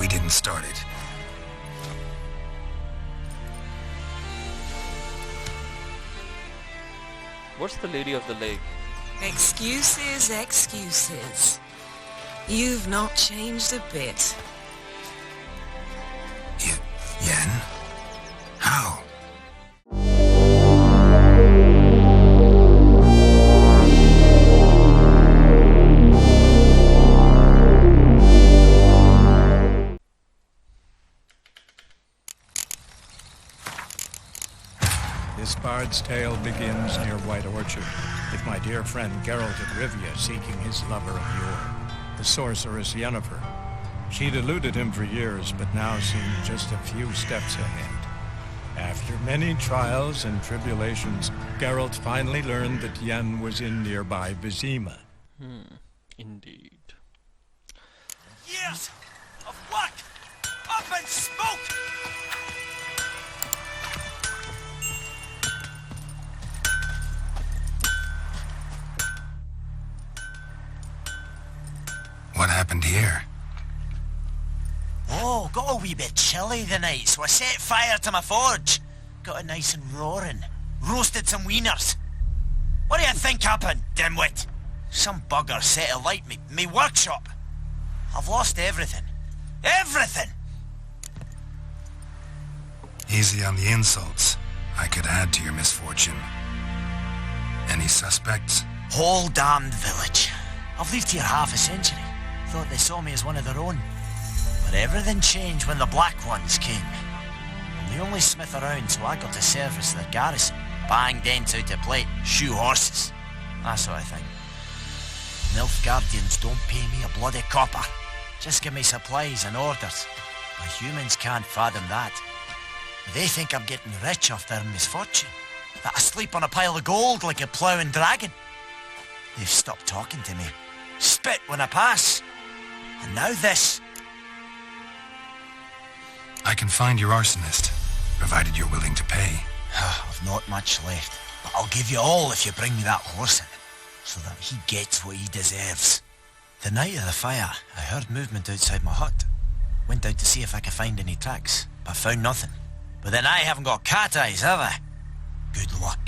we didn't start it. What's the Lady of the Lake? Excuses, excuses. You've not changed a bit. Yen? How? This bard's tale begins near White Orchard, with my dear friend Geralt of Rivia seeking his lover of yore, the sorceress Yennefer. She'd eluded him for years, but now seemed just a few steps ahead. After many trials and tribulations, Geralt finally learned that Yen was in nearby Vizima. Indeed. Years of work up in smoke! What happened here? Oh, got a wee bit chilly the night, so I set fire to my forge. Got it nice and roaring. Roasted some wieners. What do you think happened, dimwit? Some bugger set alight me workshop. I've lost everything. Everything! Easy on the insults. I could add to your misfortune. Any suspects? Whole damned village. I've lived here half a century. Thought they saw me as one of their own. But everything changed when the Black Ones came. I'm the only smith around, so I got to service their garrison. Bang dents out to plate, shoe horses. That sort of thing. Nilfgaardians don't pay me a bloody copper. Just give me supplies and orders. My humans can't fathom that. They think I'm getting rich off their misfortune. That I sleep on a pile of gold like a ploughing dragon. They've stopped talking to me. Spit when I pass. And now this. I can find your arsonist, provided you're willing to pay. I've not much left, but I'll give you all if you bring me that horse in, so that he gets what he deserves. The night of the fire, I heard movement outside my hut. Went out to see if I could find any tracks, but found nothing. But then I haven't got cat eyes, have I? Good luck.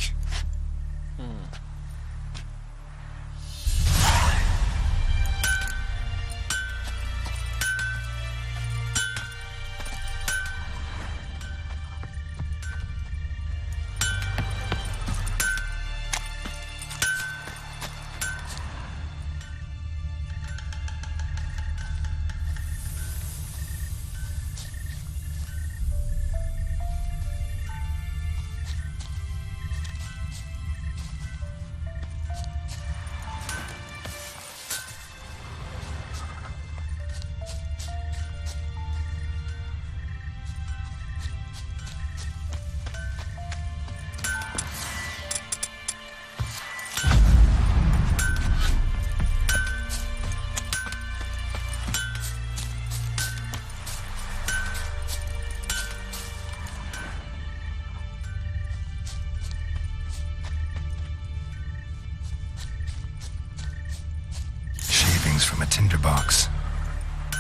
From a tinderbox.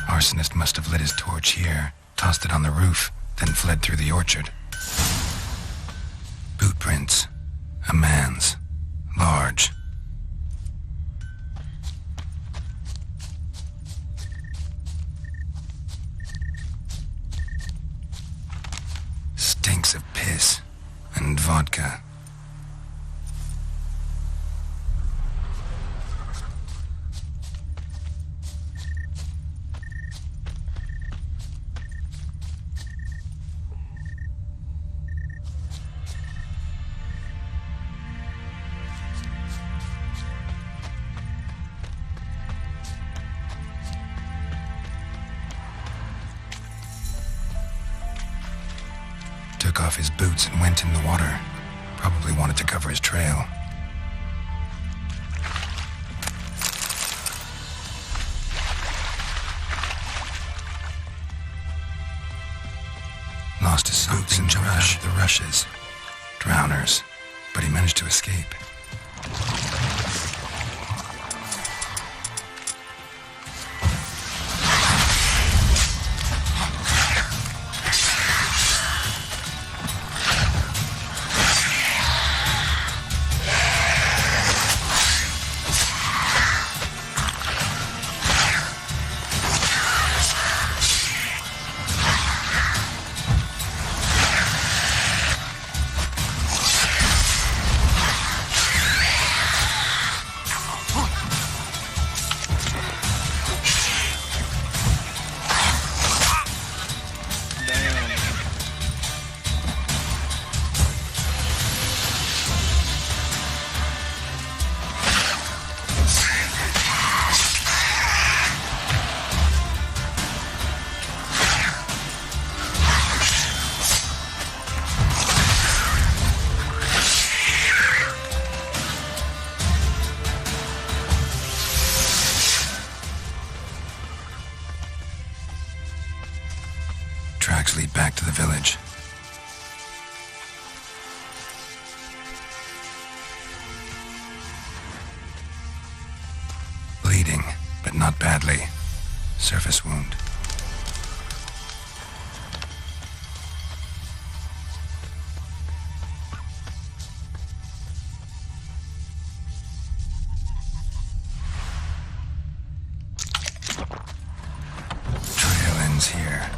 Arsonist must have lit his torch here, tossed it on the roof, then fled through the orchard. Boot prints. A man's. Large. Stinks of piss and vodka. Took off his boots and went in the water. Probably wanted to cover his trail. Lost his boots and jumped out of the rushes. Drowners. But he managed to escape. fleet back to the village. Bleeding, but not badly. Surface wound. Trail ends here,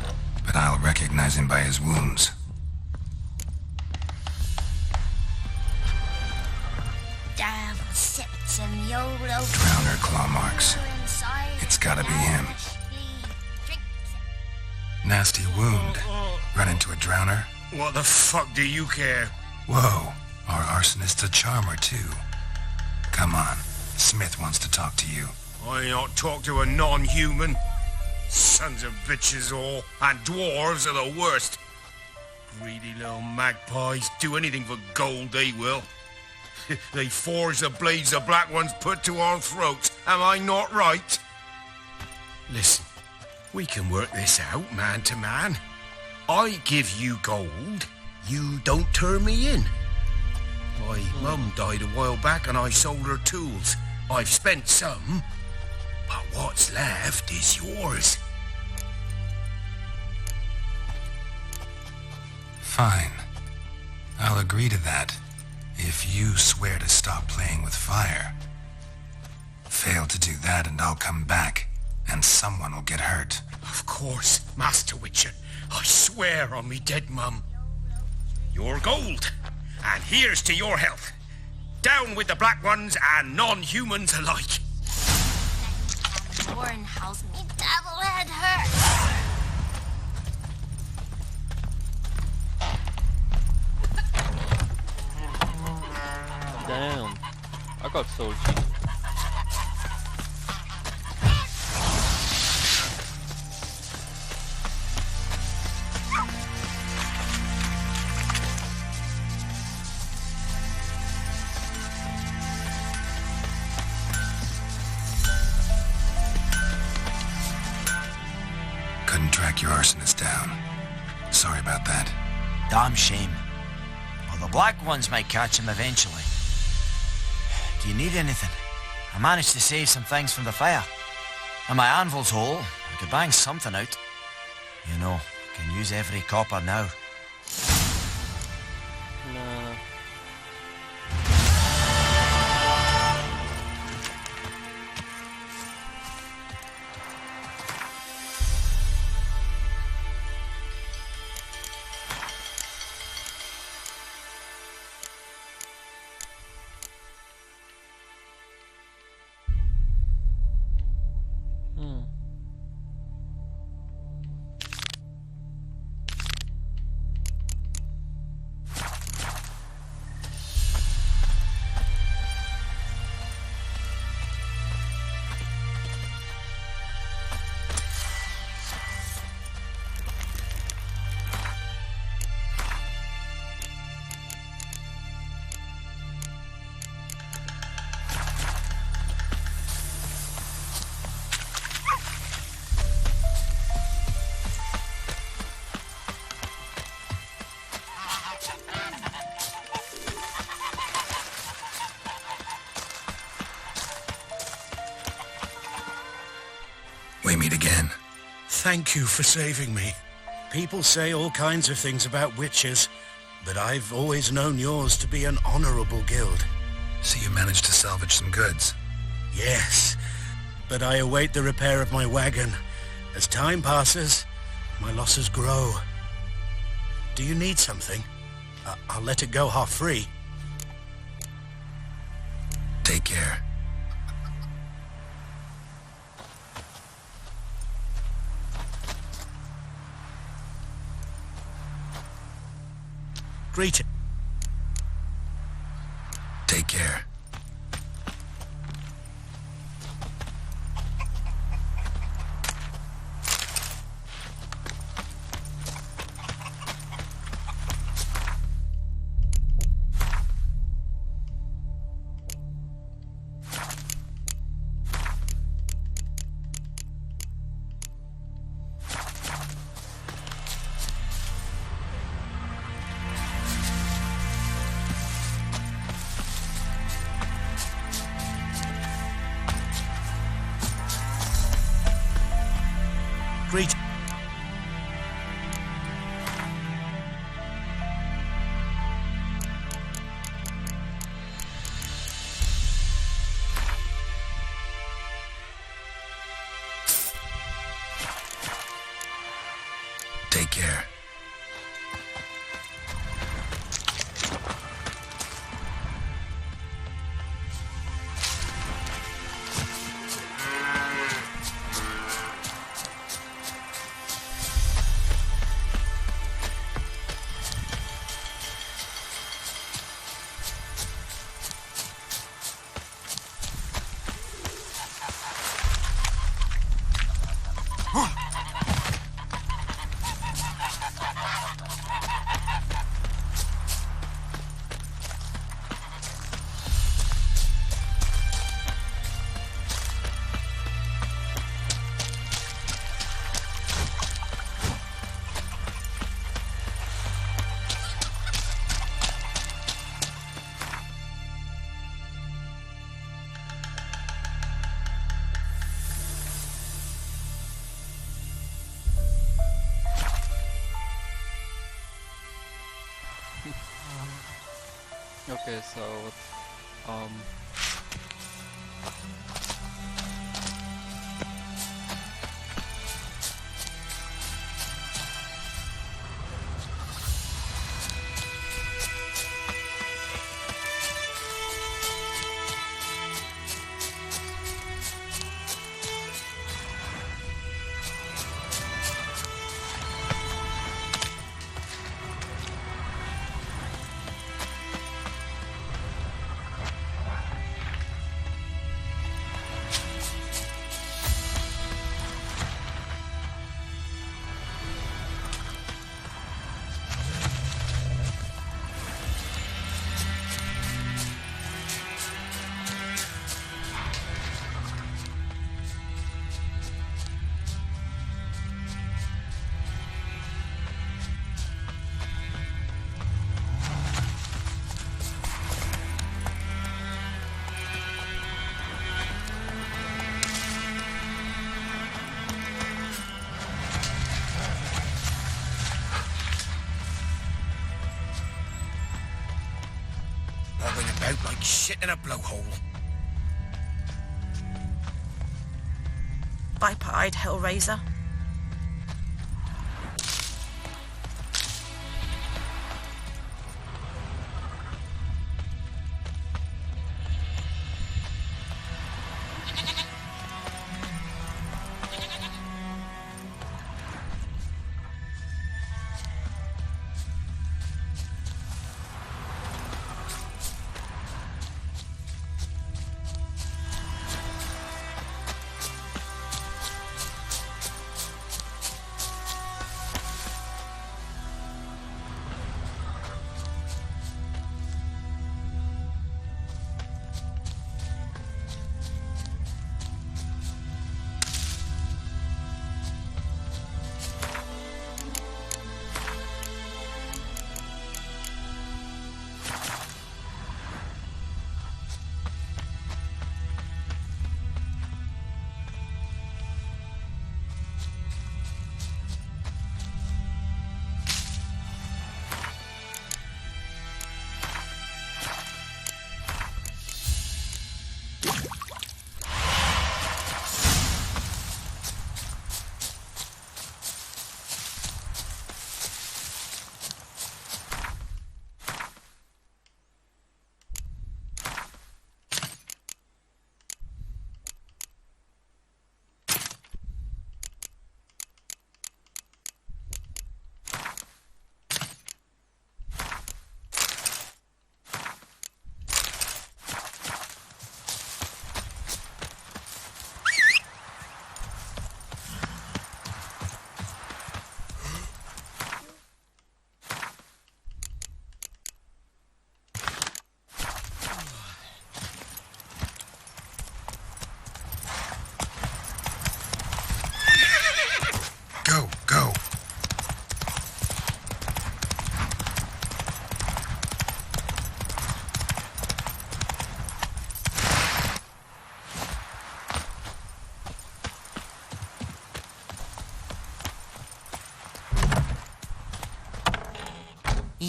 but I'll recognize him by his wounds. Drowner claw marks. It's gotta be him. Nasty wound. Run into a drowner? What the fuck do you care? Whoa, our arsonist's a charmer too. Come on, Smith wants to talk to you. I ain't not talk to a non-human. Sons of bitches all, and dwarves are the worst. Greedy little magpies, do anything for gold they will. They forge the blades the black ones put to our throats. Am I not right? Listen, we can work this out man to man. I give you gold, you don't turn me in. My mum died a while back and I sold her tools. I've spent some, but what's left is yours. Fine. I'll agree to that. If you swear to stop playing with fire. Fail to do that and I'll come back, and someone will get hurt. Of course, Master Witcher. I swear on me dead mum. Your gold, and here's to your health. Down with the black ones and non-humans alike. Warren house me devil head hurt. Damn. I got soul cheap. Couldn't track your arsonist down. Sorry about that. Damn shame. Well, the black ones might catch him eventually. Do you need anything? I managed to save some things from the fire. And my anvil's whole. I could bang something out. You know, can use every copper now. Nah. We meet again. Thank you for saving me. People say all kinds of things about witches, but I've always known yours to be an honorable guild. So you managed to salvage some goods. Yes, but I await the repair of my wagon. As time passes, my losses grow. Do you need something? I'll let it go half-free. Take care. Greeting. Take care. Greet. Take care. Okay, so um bobbing about like shit in a blowhole. Viper-eyed Hellraiser.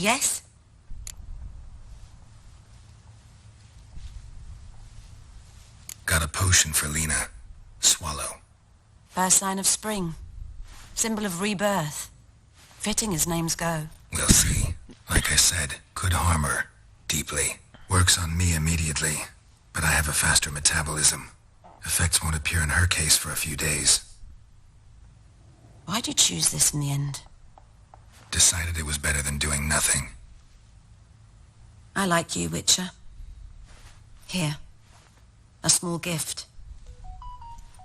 Yes? Got a potion for Lena. Swallow. First sign of spring. Symbol of rebirth. Fitting as names go. We'll see. Like I said, could harm her. Deeply. Works on me immediately. But I have a faster metabolism. Effects won't appear in her case for a few days. Why'd you choose this in the end? Decided it was better than doing nothing. I like you, Witcher. Here. A small gift.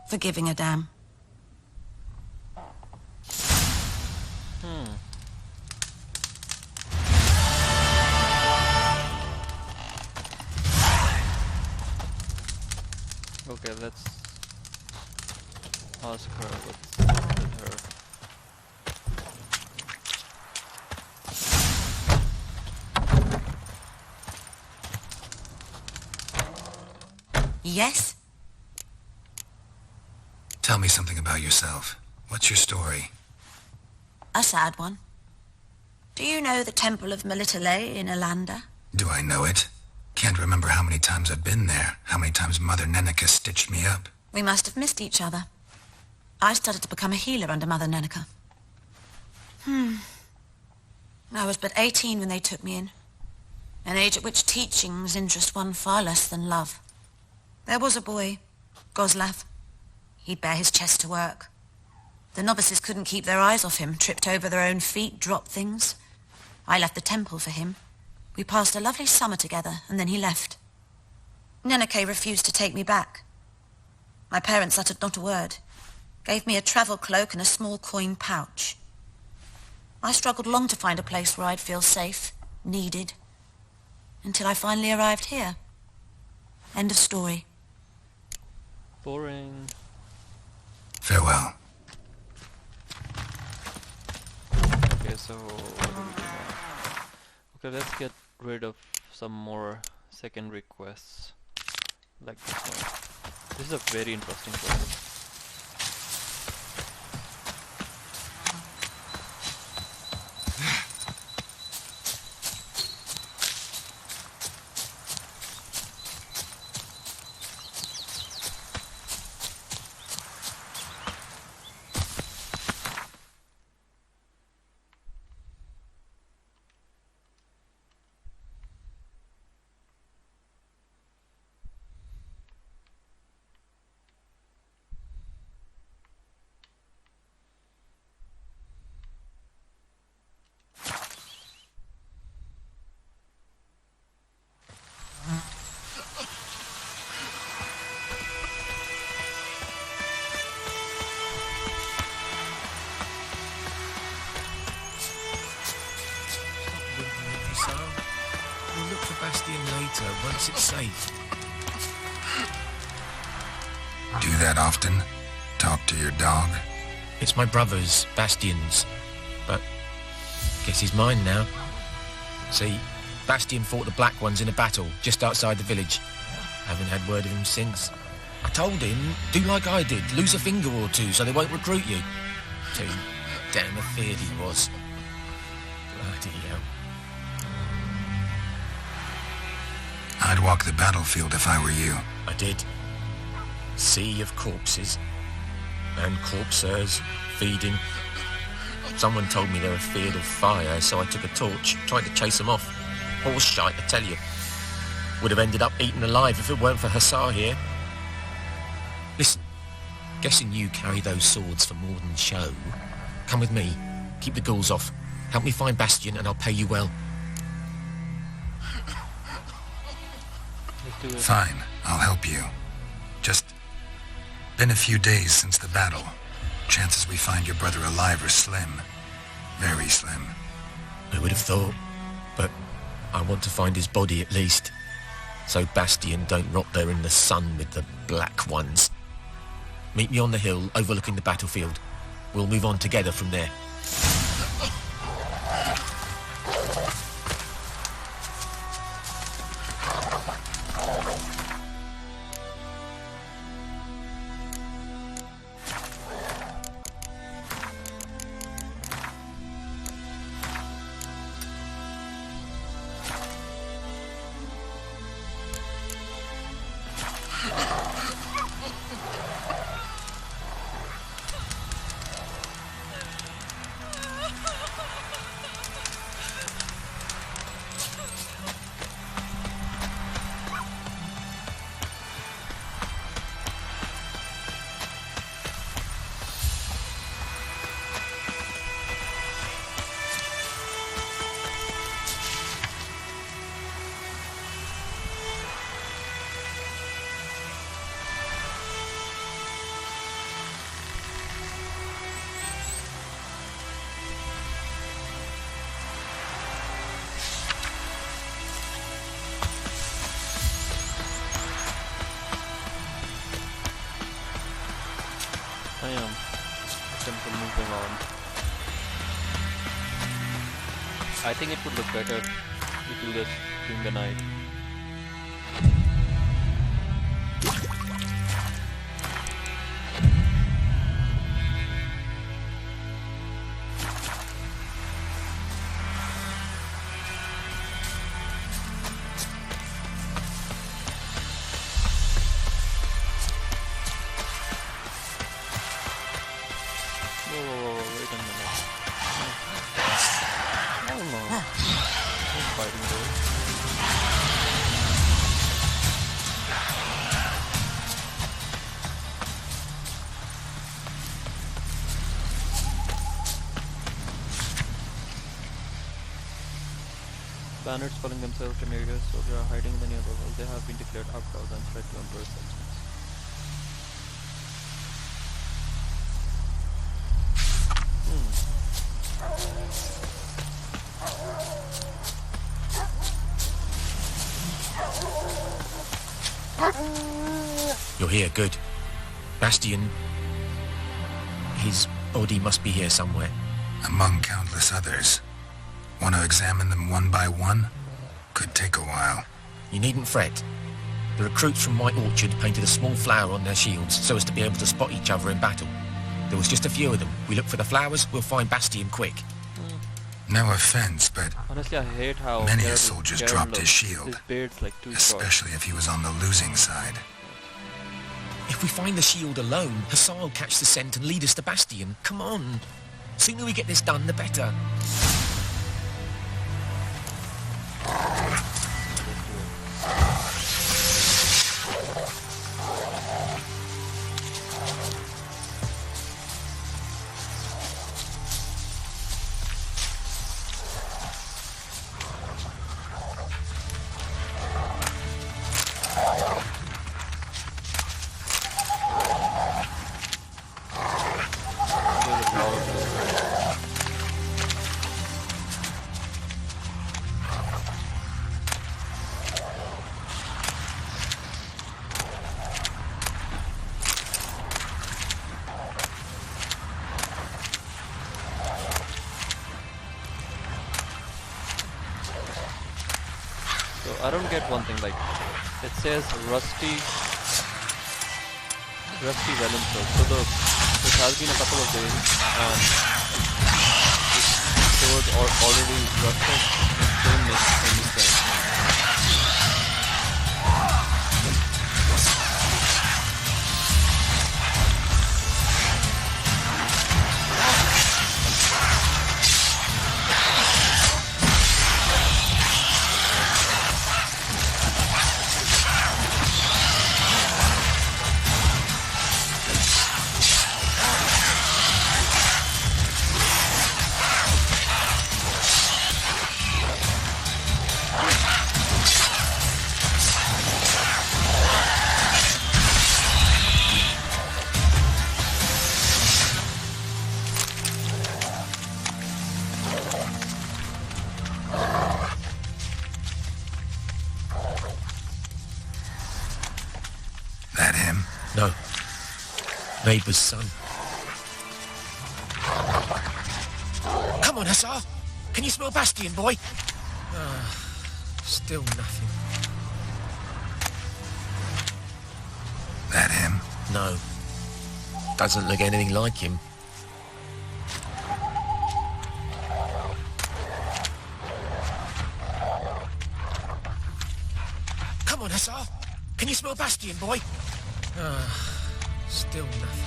For giving a damn. Okay, let's ask her what's with her. Yes? Tell me something about yourself. What's your story? A sad one. Do you know the Temple of Melitele in Alanda? Do I know it? Can't remember how many times I've been there, how many times Mother Neneka stitched me up. We must have missed each other. I started to become a healer under Mother Neneka. I was but 18 when they took me in. An age at which teachings interest one far less than love. There was a boy, Goslav. He'd bare his chest to work. The novices couldn't keep their eyes off him, tripped over their own feet, dropped things. I left the temple for him. We passed a lovely summer together, and then he left. Neneke refused to take me back. My parents uttered not a word, gave me a travel cloak and a small coin pouch. I struggled long to find a place where I'd feel safe, needed, until I finally arrived here. End of story. Boring. Farewell. Okay, so what do we do now? Okay, let's get rid of some more secondary quests like this one. This is a very interesting quest. We'll look for Bastion later, once it's safe. Do that often? Talk to your dog? It's my brother's, Bastion's, but guess he's mine now. See, Bastion fought the Black Ones in a battle just outside the village. Haven't had word of him since. I told him, do like I did, lose a finger or two so they won't recruit you. Too damn afeard he was. Bloody hell. I'd walk the battlefield if I were you. I did. Sea of corpses. And corpsers, feeding. Someone told me they were feared of fire, so I took a torch, tried to chase them off. Horse shite, I tell you. Would have ended up eaten alive if it weren't for Hussar here. Listen, guessing you carry those swords for more than show. Come with me, keep the ghouls off. Help me find Bastion and I'll pay you well. Let's do it. Fine, I'll help you. Just been a few days since the battle. Chances we find your brother alive are slim. Very slim. I would have thought, but I want to find his body at least. So Bastion don't rot there in the sun with the Black Ones. Meet me on the hill overlooking the battlefield. We'll move on together from there. I am. Simple moving on. I think it would look better if we do this during the night. Bandits calling themselves Canarius, so they are hiding in the nearby walls. They have been declared outlaws and threat to Emperor's substance. You're here, good. Bastion... His body must be here somewhere. Among countless others. Want to examine them one by one? Could take a while. You needn't fret. The recruits from White Orchard painted a small flower on their shields so as to be able to spot each other in battle. There was just a few of them. We look for the flowers, we'll find Bastion quick. No offense, but honestly, I hate how many a soldier's dropped his shield, his beard's like too especially if he was on the losing side. If we find the shield alone, Hassan will catch the scent and lead us to Bastion. Come on. Sooner we get this done, the better. I don't get one thing, like, it says Rusty Wellington, so it has been a couple of days and the sword already rusted. It don't make any sense. No. Neighbour's son. Come on, Hussar. Can you smell Bastion, boy? Still nothing. That him? No. Doesn't look anything like him. Come on, Hussar. Can you smell Bastion, boy? Still nothing.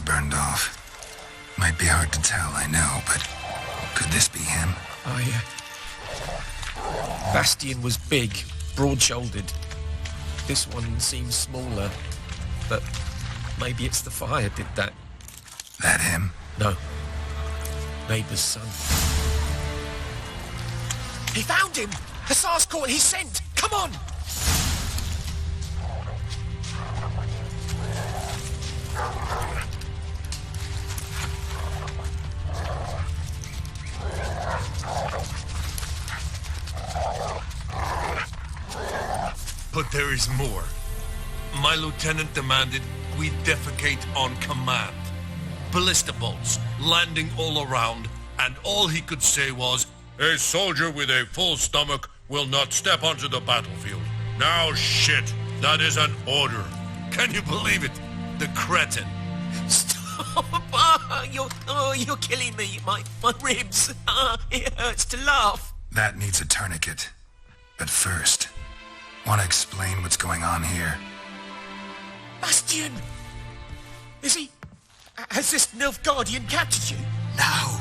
Burned off. Might be hard to tell, I know, but could this be him? Bastion was big, broad-shouldered. This one seems smaller, but maybe it's the fire did that. That him? No. Neighbour's son. He found him! Hussar's caught, he's sent! Come on! But there is more. My lieutenant demanded we defecate on command. Ballista bolts, landing all around, and all he could say was, "A soldier with a full stomach will not step onto the battlefield." Now shit, that is an order. Can you believe it? The cretin. Stop! You're killing me. My ribs. It hurts to laugh. That needs a tourniquet. But first, want to explain what's going on here? Bastian! Is he... Has this Nilfgaardian captured you? No.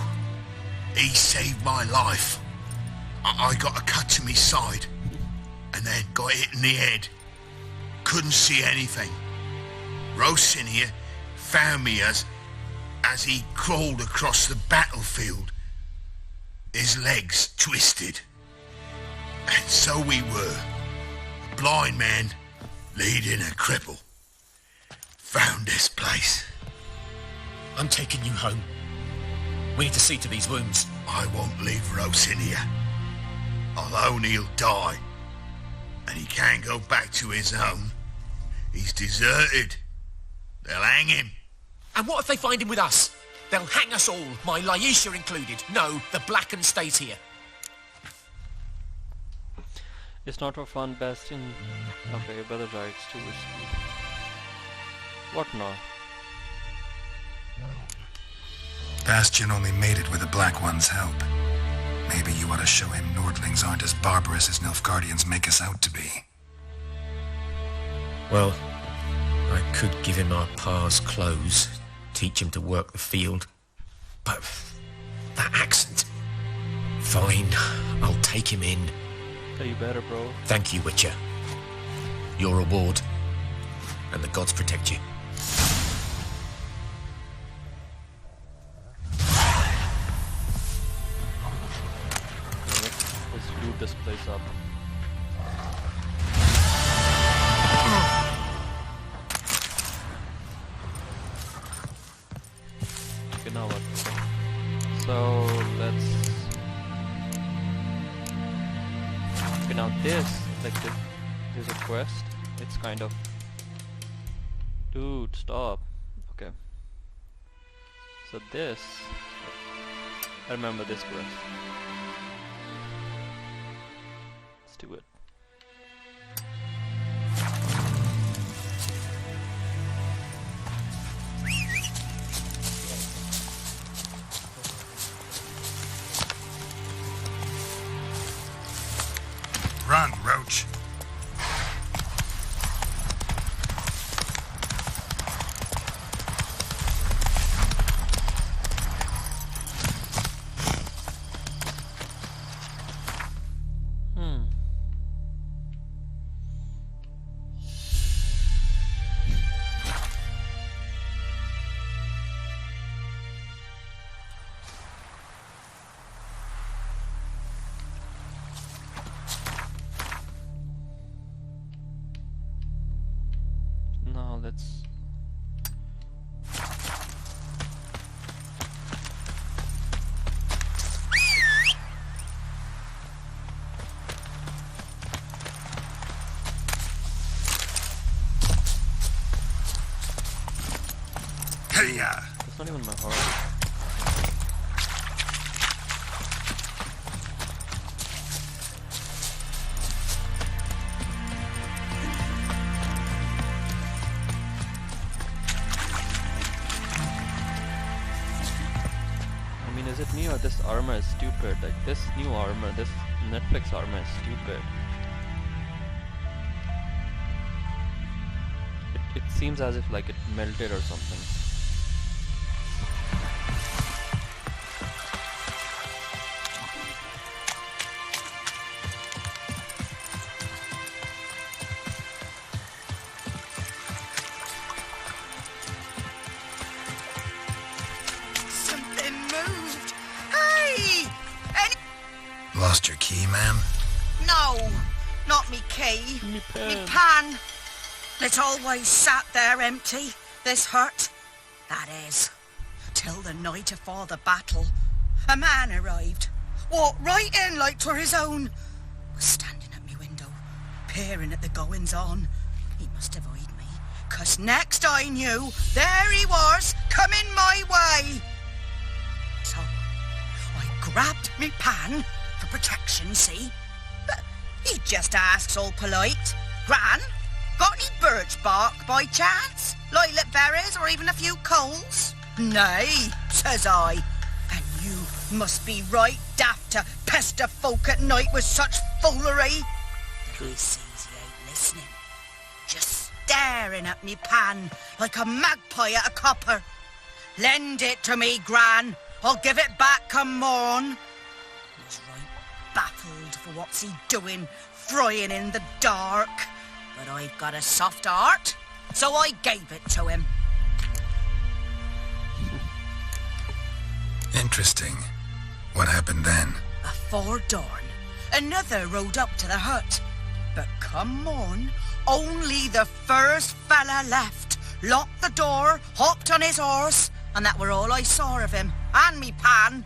He saved my life. I got a cut to me side, and then got hit in the head. Couldn't see anything. Rosinia found me as he crawled across the battlefield. His legs twisted. And so we were. A blind man leading a cripple. Found this place. I'm taking you home. We need to see to these wounds. I won't leave Rosinia. Alone he'll die. And he can't go back to his home. He's deserted. They'll hang him. And what if they find him with us? They'll hang us all, my Laisha included. No, the Blacken stays here. It's not for fun, Bastian. Okay, your brother died, it's too risky. What now? Bastian only made it with the Black One's help. Maybe you ought to show him Nordlings aren't as barbarous as Nilfgaardians make us out to be. Well, I could give him our pa's clothes, teach him to work the field. But that accent... Fine, I'll take him in. Yeah, you better, bro. Thank you, Witcher. Your reward. And the gods protect you. Let's loot this place up. Okay, now what? So let's... Okay, now this, like there's a quest. It's kind of... Dude, stop. Okay. So this... I remember this quest. Let's do it. Run, Roach. Now let's... Hey-ya! That's not even my heart. I mean, is it me or this armor is stupid? Like, this new armor, this Netflix armor is stupid. It seems as if like it melted or something. Lost your key, ma'am? No, not me key. Me pen. Me pan. It always sat there empty, this hut. That is, till the night afore the battle. A man arrived, walked right in like 'twere his own. Was standing at me window, peering at the goings-on. He must have eyed me, 'cause next I knew, there he was, coming my way. So, I grabbed me pan, for protection, see? But he just asks all polite, Gran, got any birch bark by chance? Lilac berries or even a few coals? Nay, says I. And you must be right daft to pester folk at night with such foolery. He sees he ain't listening. Just staring at me pan like a magpie at a copper. Lend it to me, Gran. I'll give it back come morn. He's right baffled for what's he doing, frying in the dark. But I've got a soft heart, so I gave it to him. Interesting. What happened then? Afore dawn, another rode up to the hut. But come morn, only the first fella left, locked the door, hopped on his horse, and that were all I saw of him, and me pan.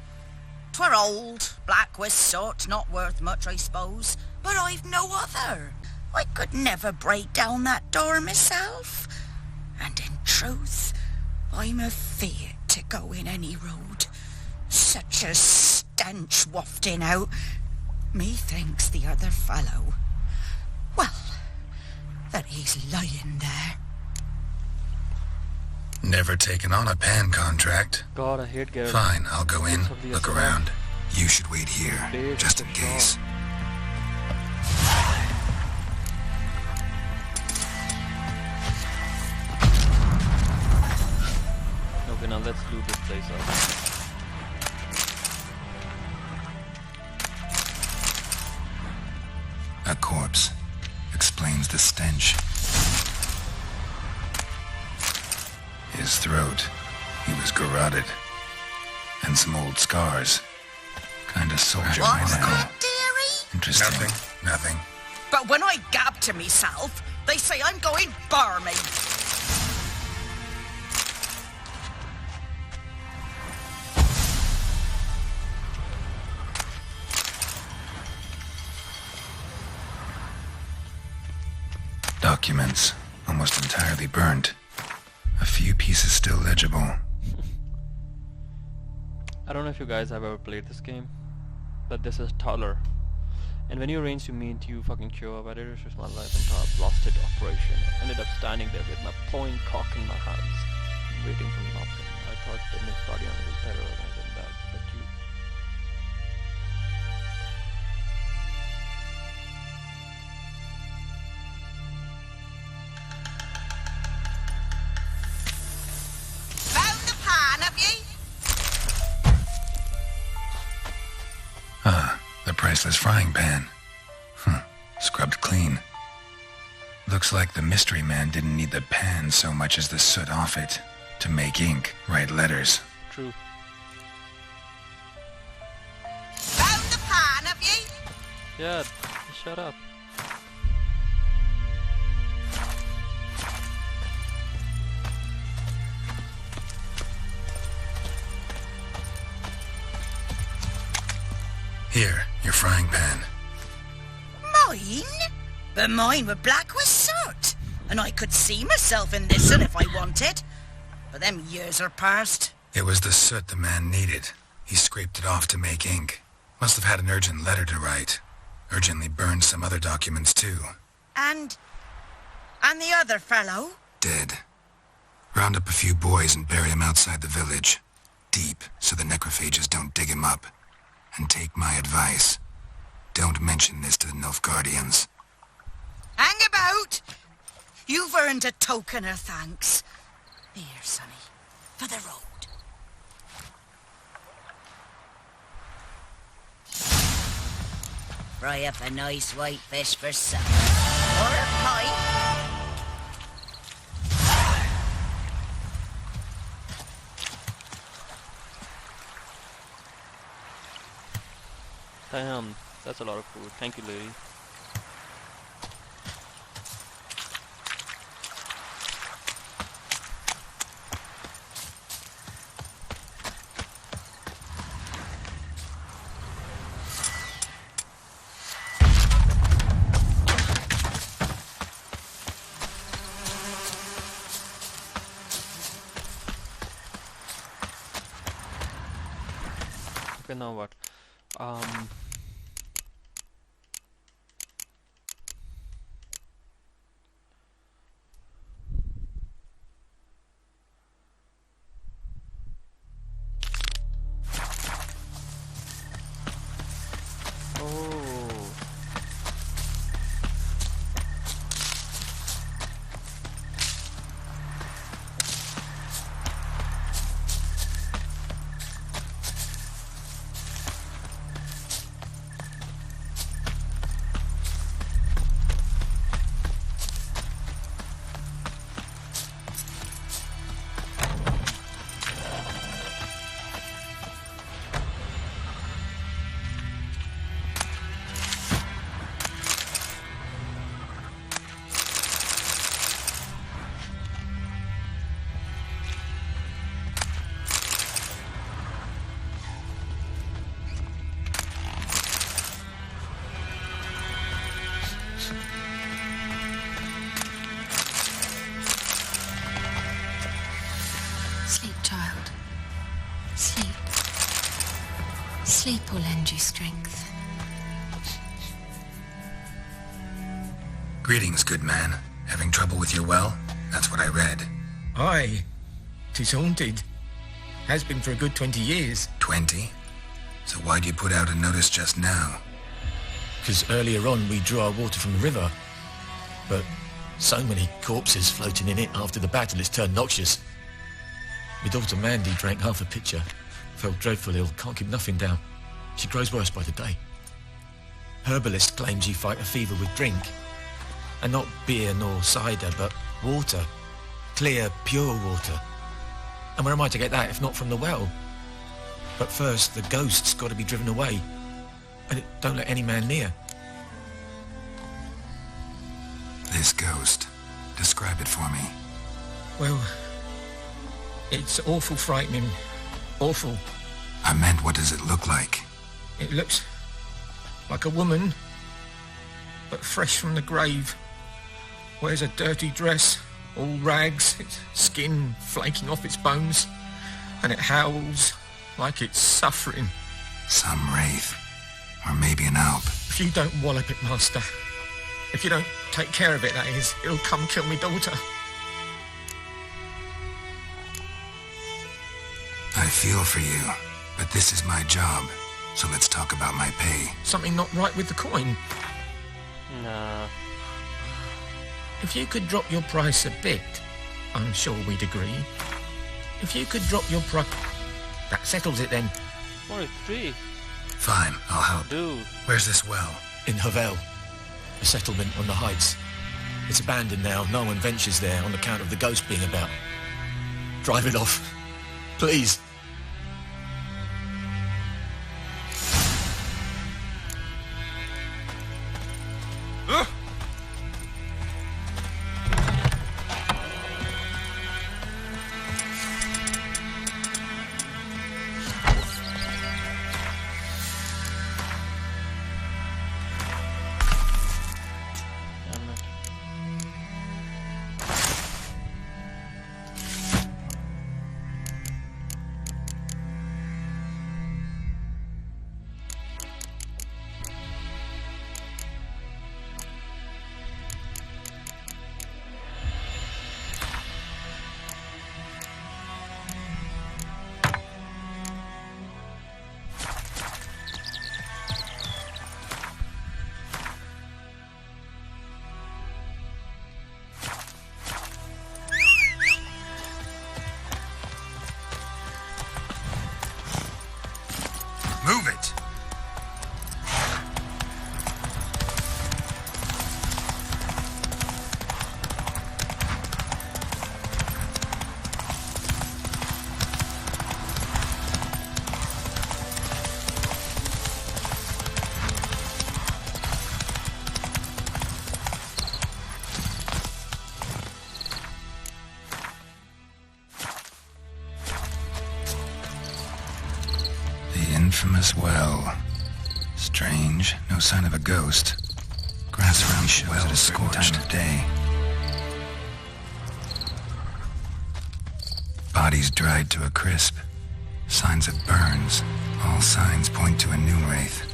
'Twere old, black with soot, not worth much, I suppose, but I've no other. I could never break down that door myself. And in truth, I'm afeard to go in any road. Such a stench wafting out. Methinks the other fellow, well, that he's lying there. Never taken on a pan contract. God, I hate Geralt. Fine, I'll go in, Of the look SLR. around. You should wait here, Base just of in the case. Okay, now let's loot this place up. A corpse. Explains the stench. His throat. He was garroted. And some old scars. Kinda soldier by What's now. that, dearie? Interesting. Nothing. But when I gab to myself, they say I'm going barmy. Documents. Almost entirely burnt. A few pieces still legible. I don't know if you guys have ever played this game, but this is Taller. And when you arranged to meet, you fucking show up. I did risk my life and top blasted operation. I ended up standing there with my point cock in my hands, waiting for nothing. I thought the next guardian was better than that, but you... Found the pan, have ye? Ah, the priceless frying pan. Scrubbed clean. Looks like the mystery man didn't need the pan so much as the soot off it. To make ink, write letters. True. Found the pan, have ye? Yeah, shut up. Here, your frying pan. Mine? But mine were black with soot. And I could see myself in this one if I wanted. But them years are past. It was the soot the man needed. He scraped it off to make ink. Must have had an urgent letter to write. Urgently burned some other documents too. And the other fellow? Dead. Round up a few boys and bury him outside the village. Deep, so the necrophages don't dig him up. And take my advice. Don't mention this to the Nilfgaardians. Hang about! You've earned a token of thanks. Here, sonny, for the road. Fry up a nice white fish for supper. Or a pie. Damn, That's a lot of food. Thank you, lady. Okay, now what? Oh. Sleep, child. Sleep. Sleep will lend you strength. Greetings, good man. Having trouble with your well? That's what I read. Aye. 'Tis haunted. Has been for a good 20 years. 20? So why'd you put out a notice just now? Because earlier on we drew our water from the river. But so many corpses floating in it after the battle it's turned noxious. My daughter Mandy drank half a pitcher. Felt dreadful ill, can't keep nothing down. She grows worse by the day. Herbalist claims you fight a fever with drink. And not beer nor cider, but water. Clear, pure water. And where am I to get that if not from the well? But first, the ghost's got to be driven away. And it don't let any man near. This ghost. Describe it for me. Well, it's awful frightening. Awful. I meant, what does it look like? It looks like a woman, but fresh from the grave. Wears a dirty dress, all rags, its skin flaking off its bones, and it howls like it's suffering. Some wraith. Or maybe an alp. If you don't wallop it, Master, if you don't take care of it, that is, it'll come kill me daughter. I feel for you, but this is my job, so let's talk about my pay. Something not right with the coin. Nah. If you could drop your price a bit, I'm sure we'd agree. If you could drop your price... That settles it then. 43. Fine, I'll help. Dude. Where's this well? In Havel, a settlement on the heights. It's abandoned now, no one ventures there on account of the ghost being about. Drive it off, please. infamous well. Strange, no sign of a ghost. Grass around shows at a certain time of day. Bodies dried to a crisp. Signs of burns. All signs point to a noon wraith.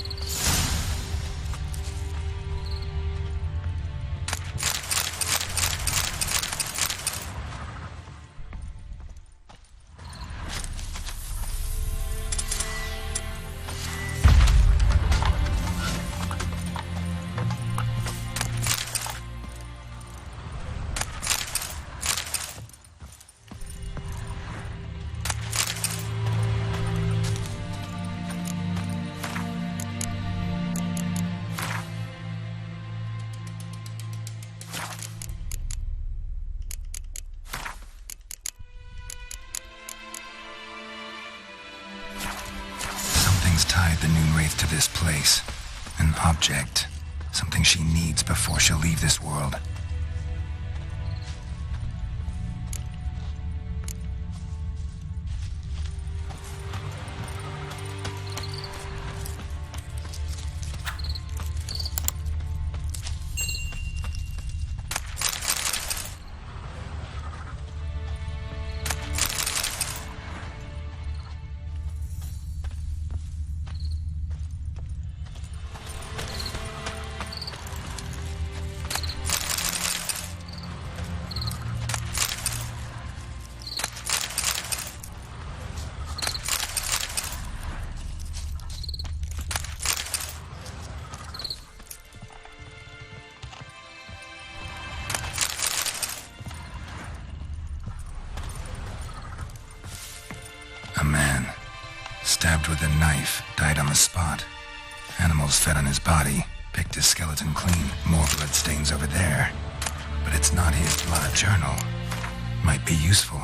Tied the noon wraith to this place. An object. Something she needs before she'll leave this world. A man, stabbed with a knife, died on the spot. Animals fed on his body, picked his skeleton clean. More blood stains over there. But it's not his blood. A journal might be useful.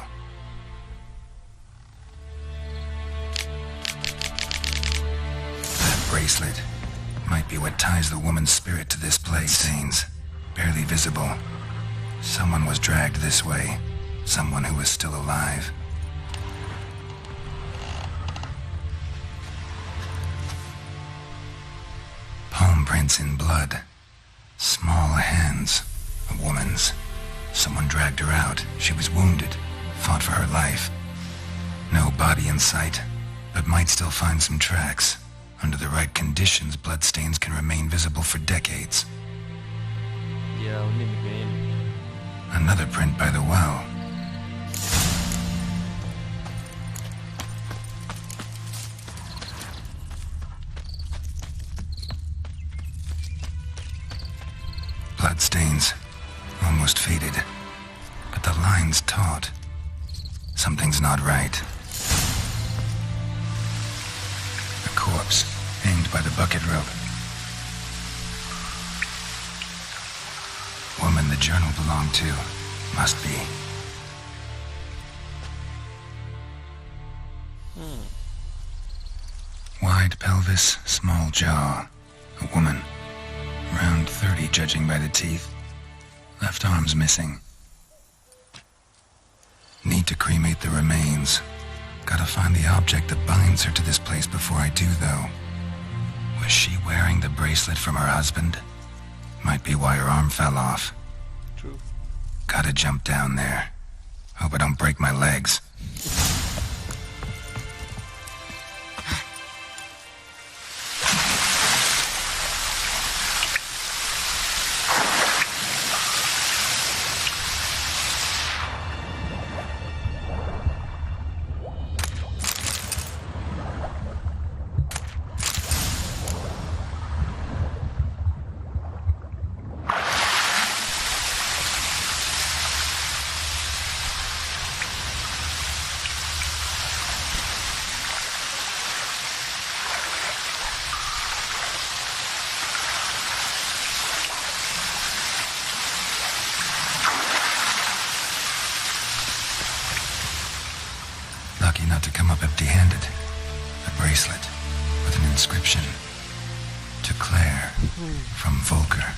That bracelet might be what ties the woman's spirit to this place. Stains, barely visible. Someone was dragged this way. Someone who was still alive. Palm prints in blood. Small hands. A woman's. Someone dragged her out. She was wounded. Fought for her life. No body in sight, but might still find some tracks. Under the right conditions, bloodstains can remain visible for decades. Yeah, only in the game. Another print by the well. Bloodstains, almost faded, but the line's taut. Something's not right. A corpse, hanged by the bucket rope. Woman the journal belonged to, must be. Wide pelvis, small jaw. A woman. Around 30, judging by the teeth. Left arm's missing. Need to cremate the remains. Gotta find the object that binds her to this place before I do, though. Was she wearing the bracelet from her husband? Might be why her arm fell off. True. Gotta jump down there. Hope I don't break my legs. Lucky not to come up empty-handed. A bracelet with an inscription. To Claire, from Volker.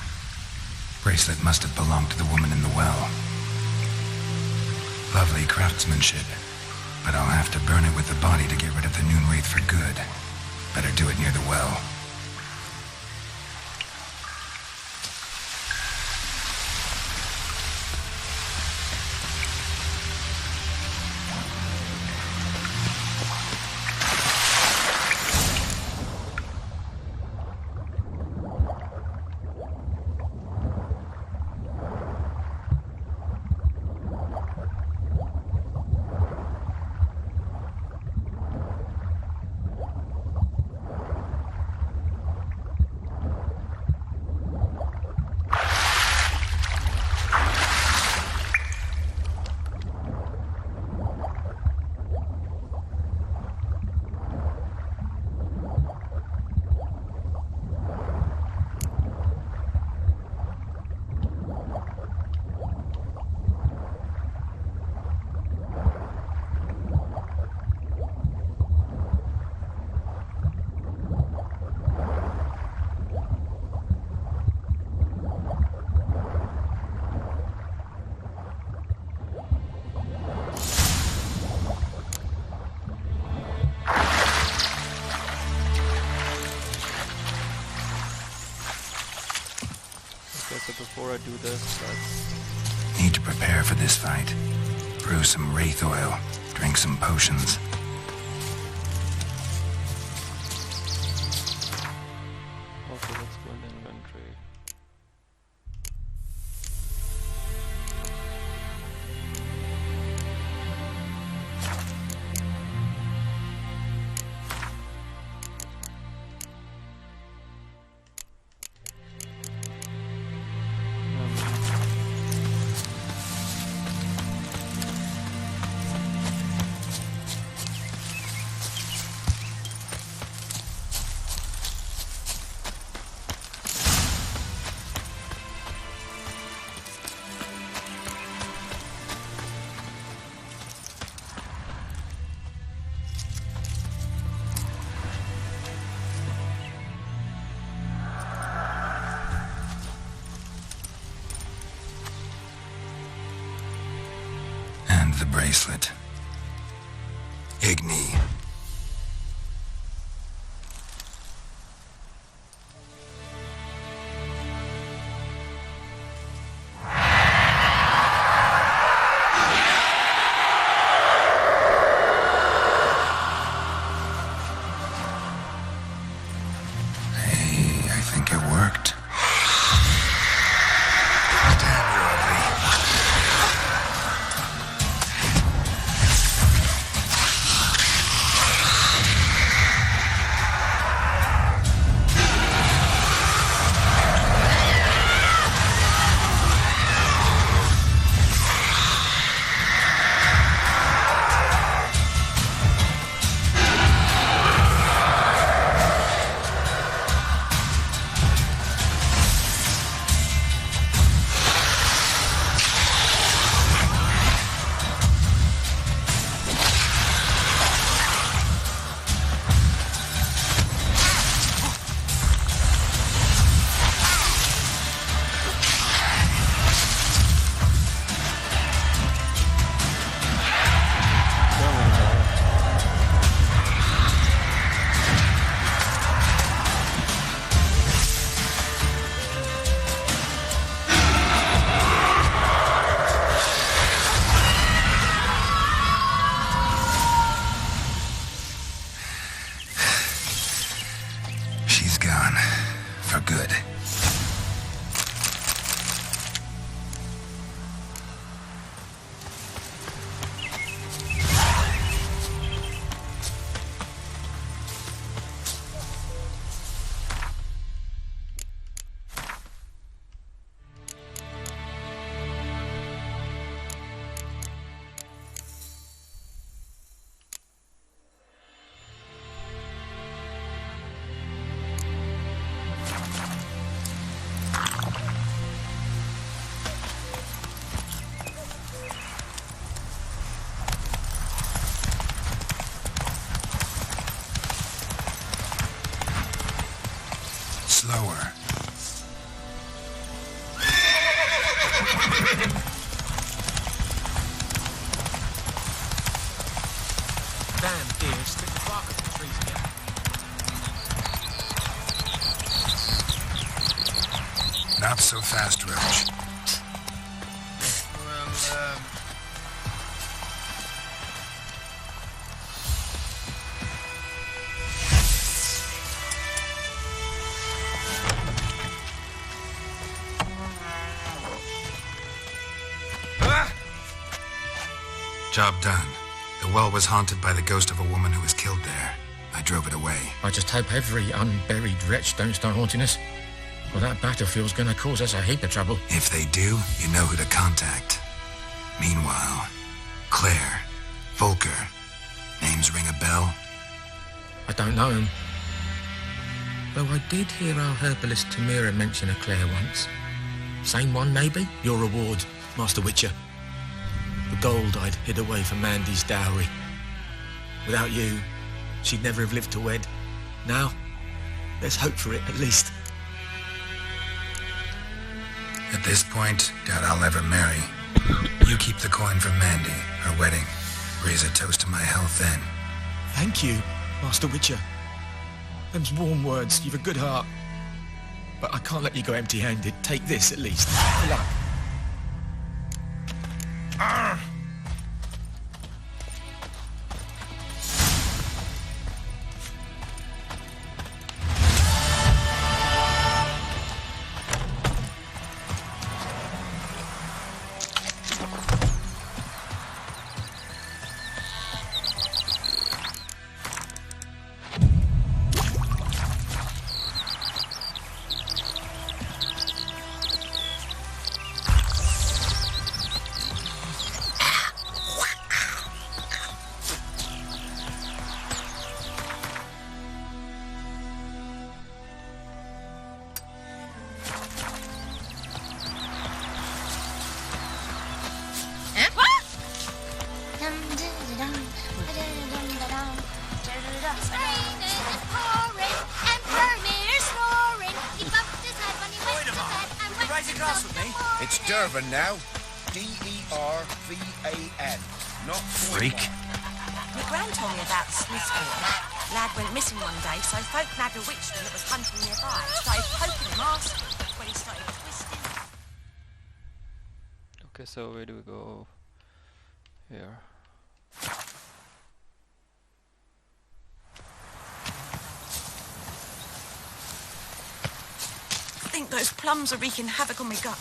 Bracelet must have belonged to the woman in the well. Lovely craftsmanship, but I'll have to burn it with the body to get rid of the noon wraith for good. Better do it near the well. So before I do this, let's... Need to prepare for this fight. Brew some wraith oil. Drink some potions. Okay, let's go in the inventory. The bracelet. Igni. Hey, I think it worked. Damn, you're ugly. Slower. Damn deer stick the bark of the trees again. so fast, Roach. Job done. The well was haunted by the ghost of a woman who was killed there. I drove it away. I just hope every unburied wretch don't start haunting us. Well, that battlefield's gonna cause us a heap of trouble. If they do, you know who to contact. Meanwhile, Claire, Volker, names ring a bell? I don't know him. Though I did hear our herbalist Tamira mention a Claire once. Same one, maybe? Your reward, Master Witcher. The gold I'd hid away for Mandy's dowry. Without you, she'd never have lived to wed. Now, there's hope for it, at least. At this point, doubt I'll ever marry. You keep the coin for Mandy, her wedding. Raise a toast to my health then. Thank you, Master Witcher. Them's warm words. You've a good heart. But I can't let you go empty-handed. Take this, at least. Good luck. It's Dervan now. D-E-R-V-A-N. Not Freak. My gran told me about the Smiths quarter. Lad went missing one day, so folk nabbed a witchman that was hunting nearby. Started poking him, asking when he started twisting. Okay, so where do we go? Here. I think those plums are wreaking havoc on my gut.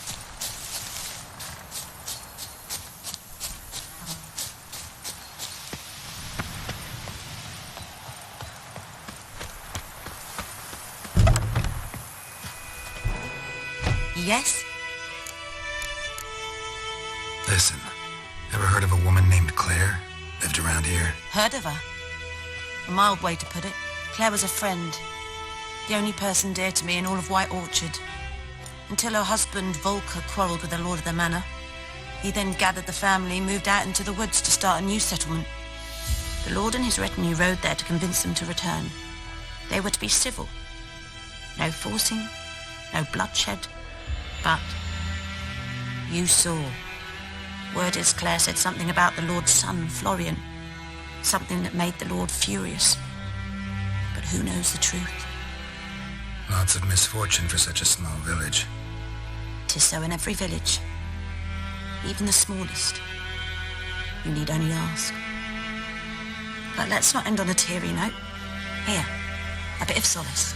Yes? Listen, ever heard of a woman named Claire? Lived around here? Heard of her? A mild way to put it. Claire was a friend. The only person dear to me in all of White Orchard. Until her husband, Volker, quarrelled with the lord of the manor. He then gathered the family, moved out into the woods to start a new settlement. The lord and his retinue rode there to convince them to return. They were to be civil. No forcing, no bloodshed. But you saw. Word is Claire said something about the lord's son, Florian. Something that made the lord furious. But who knows the truth? Lots of misfortune for such a small village. 'Tis so in every village. Even the smallest. You need only ask. But let's not end on a teary note. Here, a bit of solace.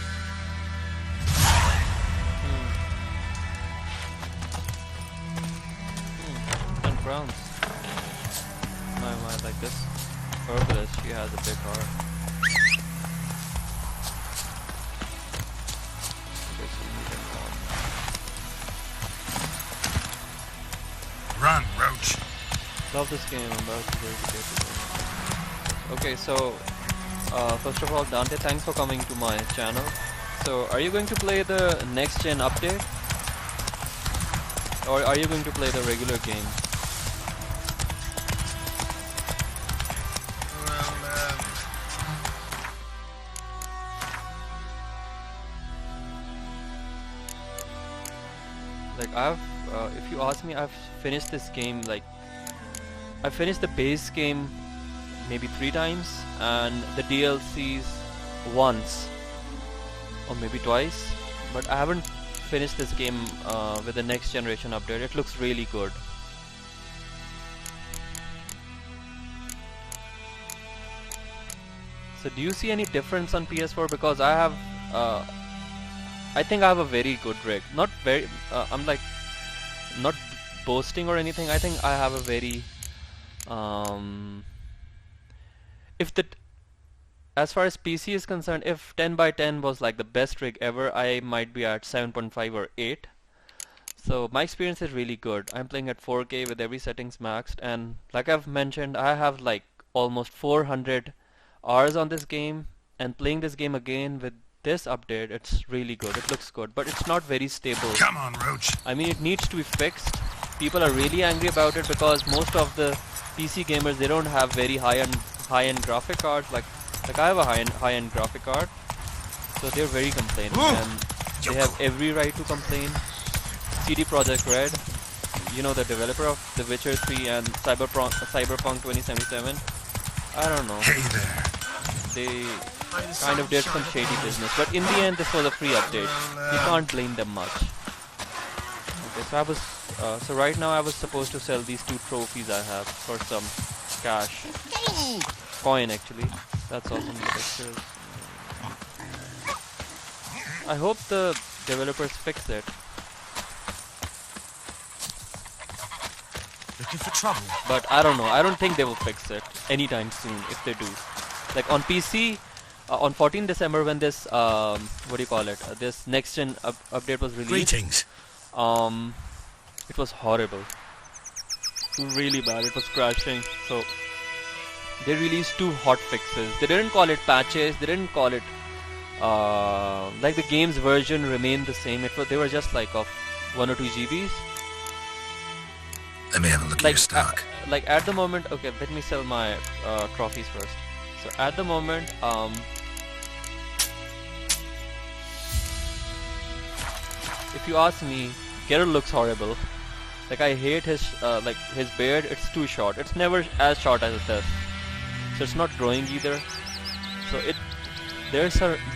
10 crowns. My, like this herbalist, she has a big heart. Run, Roach. Love this game. I'm about to get it. Okay, so first of all, Dante, thanks for coming to my channel. So, are you going to play the next gen update, or are you going to play the regular game? Like if you ask me, I've finished this game, like, I finished the base game maybe 3 times, and the DLCs once, or maybe twice, but I haven't finish this game with the next generation update. It looks really good. So do you see any difference on PS4? Because I have, I think I have a very good rig. Not very, I'm like, not boasting or anything. I think I have a very, as far as PC is concerned, if 10x10 was like the best rig ever, I might be at 7.5 or 8. So my experience is really good. I'm playing at 4K with every settings maxed, and like I've mentioned, I have like almost 400 hours on this game, and playing this game again with this update, it's really good. It looks good, but it's not very stable. Come on, Roach. I mean, it needs to be fixed. People are really angry about it because most of the PC gamers, they don't have very high-end graphic cards. Like I have a high-end graphic card, so they're very complaining, and they have every right to complain. CD Projekt Red, you know, the developer of The Witcher 3 and Cyberpunk 2077. I don't know. Hey there. They kind of did some shady business, but in the end, this was a free update. You can't blame them much. Okay, so I was, so right now I was supposed to sell these 2 trophies I have for some cash, coin actually. That's awesome. The textures. I hope the developers fix it. Looking for trouble? But I don't know. I don't think they will fix it anytime soon if they do. Like on PC, on 14 December when this, what do you call it? This next gen update was released. Greetings. It was horrible. Really bad. It was crashing. So they released 2 hot fixes. They didn't call it patches. They didn't call it like the game's version remained the same. They were just like of 1 or 2 GBs. Let me have a look at your stock. Like at the moment, okay, let me sell my trophies first. So at the moment, if you ask me, Geralt looks horrible. Like I hate his like his beard. It's too short. It's never as short as this. So it's not growing either. So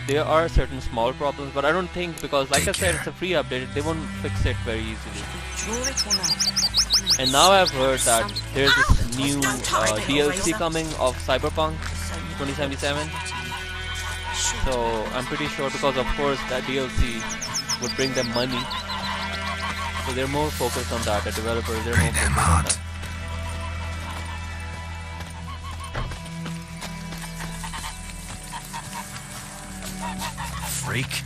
there are certain small problems, but I don't think, because like I said, it's a free update, they won't fix it very easily. And now I've heard that there's this new DLC coming of Cyberpunk 2077. So I'm pretty sure, because of course that DLC would bring them money. So they're more focused on that. The developers, they're more focused on that. Freak.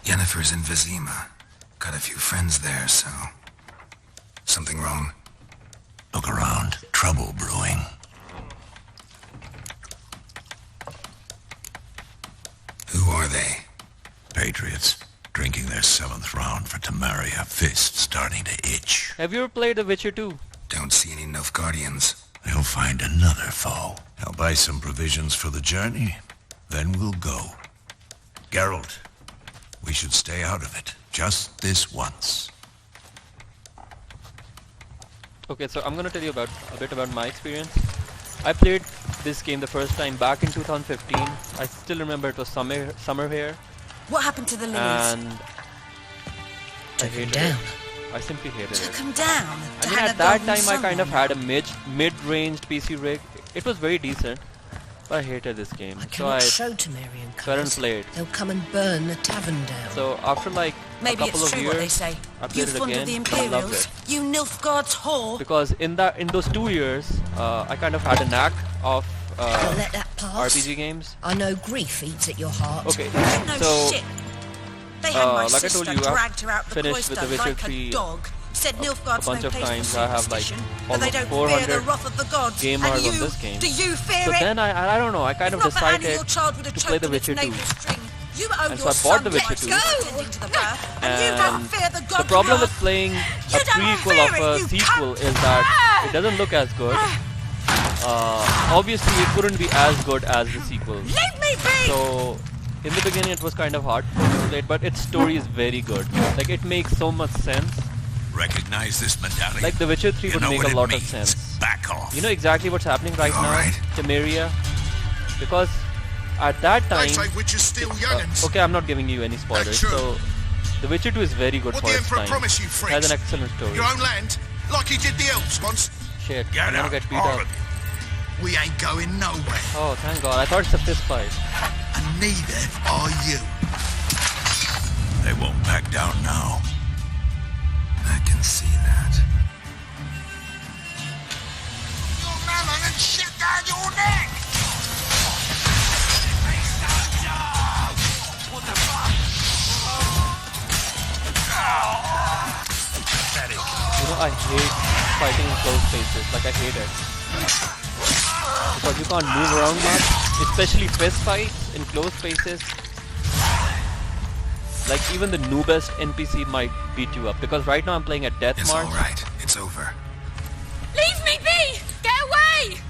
Yennefer's in Vizima. Got a few friends there, so... Something wrong? Look around. Trouble brewing. Who are they? Patriots. Drinking their 7th round for Temeria. Fist starting to itch. Have you ever played The Witcher 2? Don't see any Nilfgaardians. They'll find another foe. I'll buy some provisions for the journey. Then we'll go. Geralt, we should stay out of it. Just this once. Okay, so I'm gonna tell you a bit about my experience. I played this game the first time back in 2015. I still remember it was summer here. What happened to the lilies? And I hated it. I simply hated Took it. them down. I mean, at that time I kind of had a mid-ranged PC rig. It was very decent, but I hated this game. So I didn't play it. They'll come and burn the tavern down. So after like Maybe a couple it's of true years, what they say. I played it fond of again the and loved Imperials, it. you Nilfgaard's whore. Because in those 2 years, I kind of had a knack of let that pass. RPG games. I know grief eats at your heart. Okay, No so shit. They had my like I sister, told you, dragged her out the finished with cloister The Witcher like 3 a dog. Said a Nilfgaard's bunch no of place times. for I have like superstition, but they almost don't fear the 400 wrath of the gods. game And hours you, on this game. do you fear So it? then I don't know, I kind of It's not that Annie, decided your child would have to play choked The on its Witcher 2. navel string. You owe And so your I bought son The Witcher 2. tending to the birth, and you don't fear the god. The problem with enough. playing a You don't prequel fear of it, a you sequel cunt. is that it doesn't look as good. Obviously it couldn't be as good as the sequel. Leave me be! So in the beginning it was kind of hard to relate, but its story is very good. Like it makes so much sense. Recognize this medallion? Like The Witcher 3 would make a lot of sense. Back off. You know exactly what's happening right now, Temeria, because at that time. They say Witchers steal young'uns. Okay, I'm not giving you any spoilers. So, The Witcher 2 is very good what for the its Emperor time. promise you, It has an excellent story. Your own land, like he did the elves once. Shit, I'm gonna get beat up. We ain't going nowhere. Oh, thank God! I thought it's a fist fight. And neither are you. They won't back down now. I can see that. Your mammon and shit down your neck! What the fuck? You know, I hate fighting in close spaces. Like, I hate it. Because you can't move around much. Especially fist fights in close spaces. Like, even the noobest NPC might beat you up. Because right now I'm playing at Death It's March. alright. It's over. Leave me be! Get away!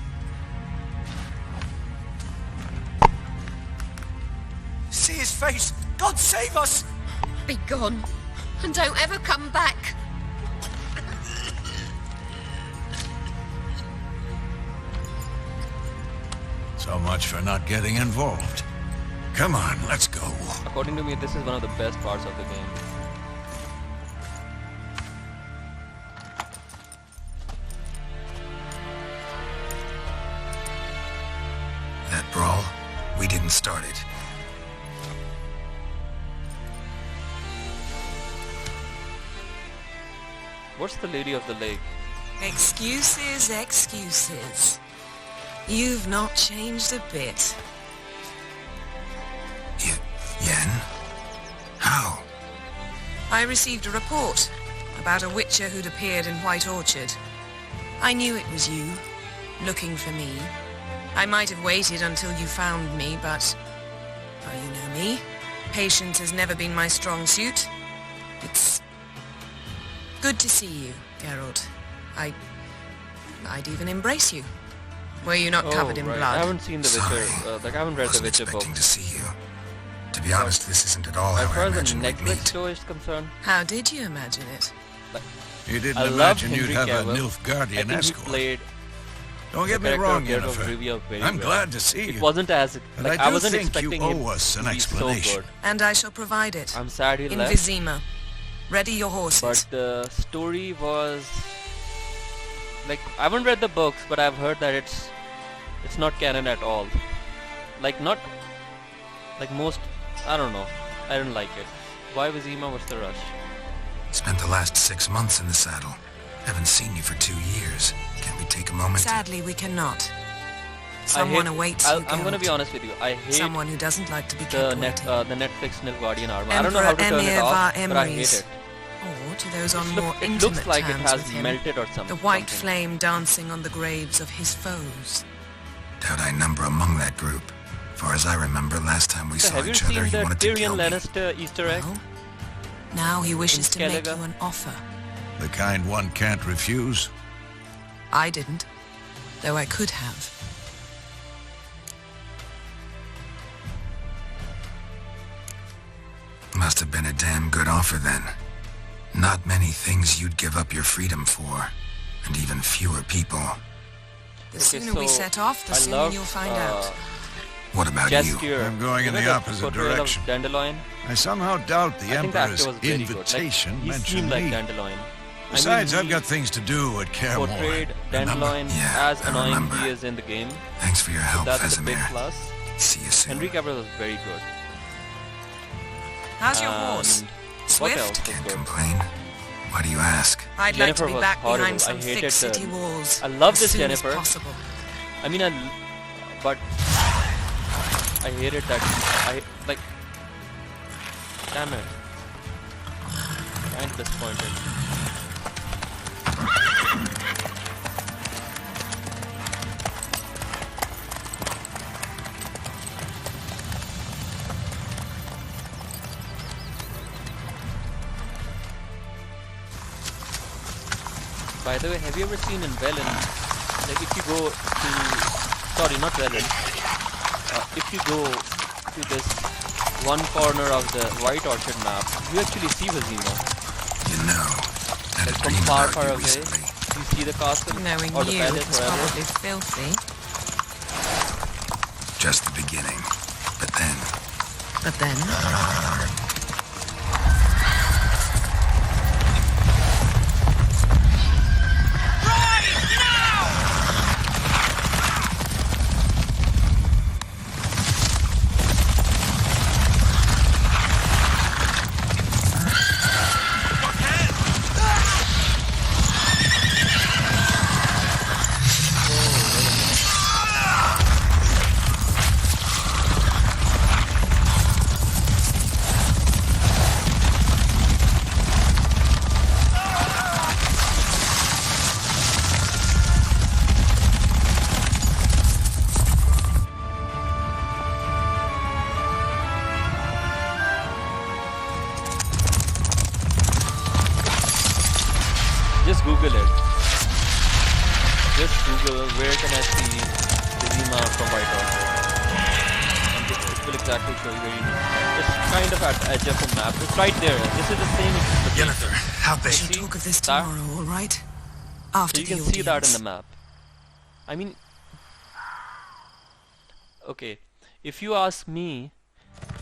See his face! God save us! Be gone. And don't ever come back. So much for not getting involved. Come on, let's go. According to me, this is one of the best parts of the game. That brawl, we didn't start it. What's the Lady of the Lake? Excuses, excuses. You've not changed a bit. Yen? How? I received a report about a witcher who'd appeared in White Orchard. I knew it was you, looking for me. I might have waited until you found me, but... oh, you know me. Patience has never been my strong suit. It's good to see you, Geralt. I'd even embrace you. Were you not covered in right. blood? I haven't seen The Witcher. Like, I haven't read The Witcher book. To see you. To be honest, this isn't at all As how far I as the imagined we'd Netflix meet. show is concerned, How did you imagine it? You didn't I love imagine Henry you'd have Cavill. a Nilfgaardian I think he escort. played Don't the get me character wrong, of Geralt of Yennefer. Rivia very I'm well. glad to see It you. wasn't as But like I do wasn't think expecting you him owe us an to be so explanation. good. And I shall provide it. I'm sad he in left. Vizima. Ready your horses. But the story was like I haven't read the books, but I've heard that it's not canon at all. Like not like most. I don't know. I didn't like it. Why Vizima? What's the rush? Spent the last 6 months in the saddle. Haven't seen you for 2 years. Can't we take a moment? Sadly, we cannot. Someone awaits you, I'm gonna Geralt. be honest with you. I hate Someone who doesn't like to be the kept waiting. the Netflix Nilfgaardian armor. I don't know how to turn it Emir off, var but I hate Emrys. it. Or to those on more It intimate looks like it terms has with him, melted or something. the white flame dancing on the graves of his foes. Doubt I number among that group. Far as I remember, last time we So saw have you each other, seen he the wanted to Tyrion kill me. Lannister Easter egg? Now he wishes to make Skellige? you an offer. The kind one can't refuse. I didn't, though I could have. Must have been a damn good offer then. Not many things you'd give up your freedom for, and even fewer people. The sooner we set off, the sooner you'll find out. What about you? I'm going in the opposite direction. Dandelion? I somehow doubt the I think the Emperor's actor was very good. invitation Like, he mentioned seemed like me. Dandelion. Besides, I mean, I've got things to do at Kaer portrayed Dandelion as annoying he is in the game. Thanks for your help, so that's a big Vesemir. plus. See you soon. Henry Cavill was very good. How's your horse? And Swift? What else was good? Complain? Why do you ask? I'd Jennifer like to be was back horrible. behind some I thick hated city the- walls. I love as this soon as Jennifer. possible. I mean, but I hated that. I like. Damn it! I'm disappointed. By the way, have you ever seen in Velen, like if you go to, sorry, not Velen, if you go to this one corner of the White Orchard map, you actually see Vizima. You know, I had a Like dream from far, about far you away, recently. you see the castle Knowing or the you, palace, it's whatever. probably filthy. Just the beginning. But then, But then, just Google it. Just Google where can I see Vizima from White Orchard. And it will exactly show you where you need. It's kind of at the edge of the map. It's right there. This is the same location. Jennifer, how big? we shall talk of this tomorrow, all right? After So you the can audience. see that in the map. I mean, okay, if you ask me,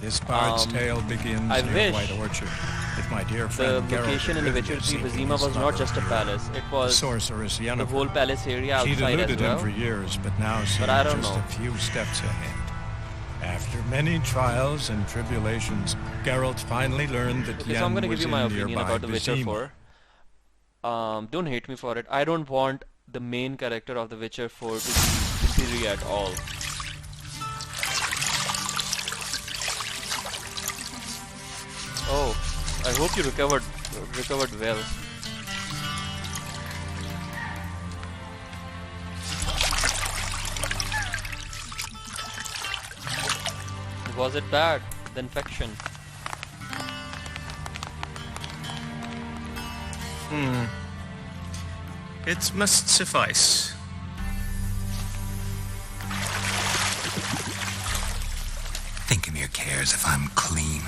This bard's tale begins I near wish White Orchard, with my dear the friend Geralt location of in The Rivia Witcher 3 seeking Vizima his was not lover just a of palace, it the was sorceress the Yennefer. whole palace area She'd outside as eluded well. him for years, but now seemed I don't just know. a few steps ahead. After many trials and tribulations, Geralt finally learned that Okay, so I'm Yen gonna was give you my in opinion nearby about The Witcher Vizima. 4. Don't hate me for it. I don't want the main character of The Witcher 4 to be Ciri at all. Oh, I hope you recovered well. Was it bad? The infection? It must suffice. Thingamere cares if I'm clean.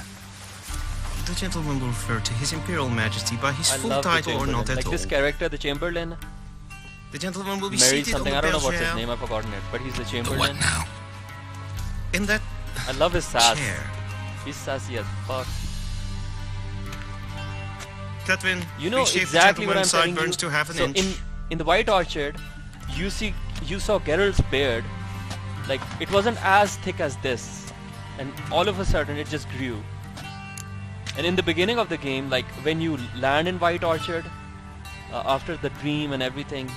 The gentleman will refer to His Imperial Majesty by his I full love the title or Chamberlain. not at Like all. this character, the Chamberlain, The gentleman will be married seated on something. the I don't know what's his Belgian name. I've forgotten it. But he's the The Chamberlain. what now? in that I love his sass. chair. He's sassy as fuck. Catwin, You know reshape the exactly what I'm gentleman's telling you. sideburns to half an So inch. in the White Orchard, you saw Geralt's beard, like it wasn't as thick as this, and all of a sudden it just grew. And in the beginning of the game, like when you land in White Orchard, after the dream and everything,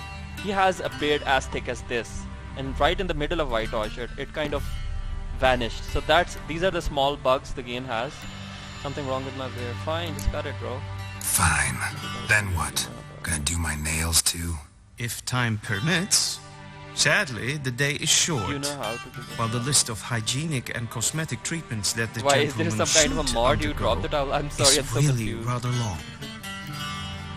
he has a beard as thick as this, and right in the middle of White Orchard, it kind of vanished. So these are the small bugs the game has. Something wrong with my beard. Fine, just cut it, bro. Fine. Then what? Gonna do my nails too? If time permits. Sadly, the day is short. You know how to do that. While the list of hygienic and cosmetic treatments that the Why is there gentleman some kind of a should mod you undergo dropped it out? I'm sorry, I'm is so really confused. rather long.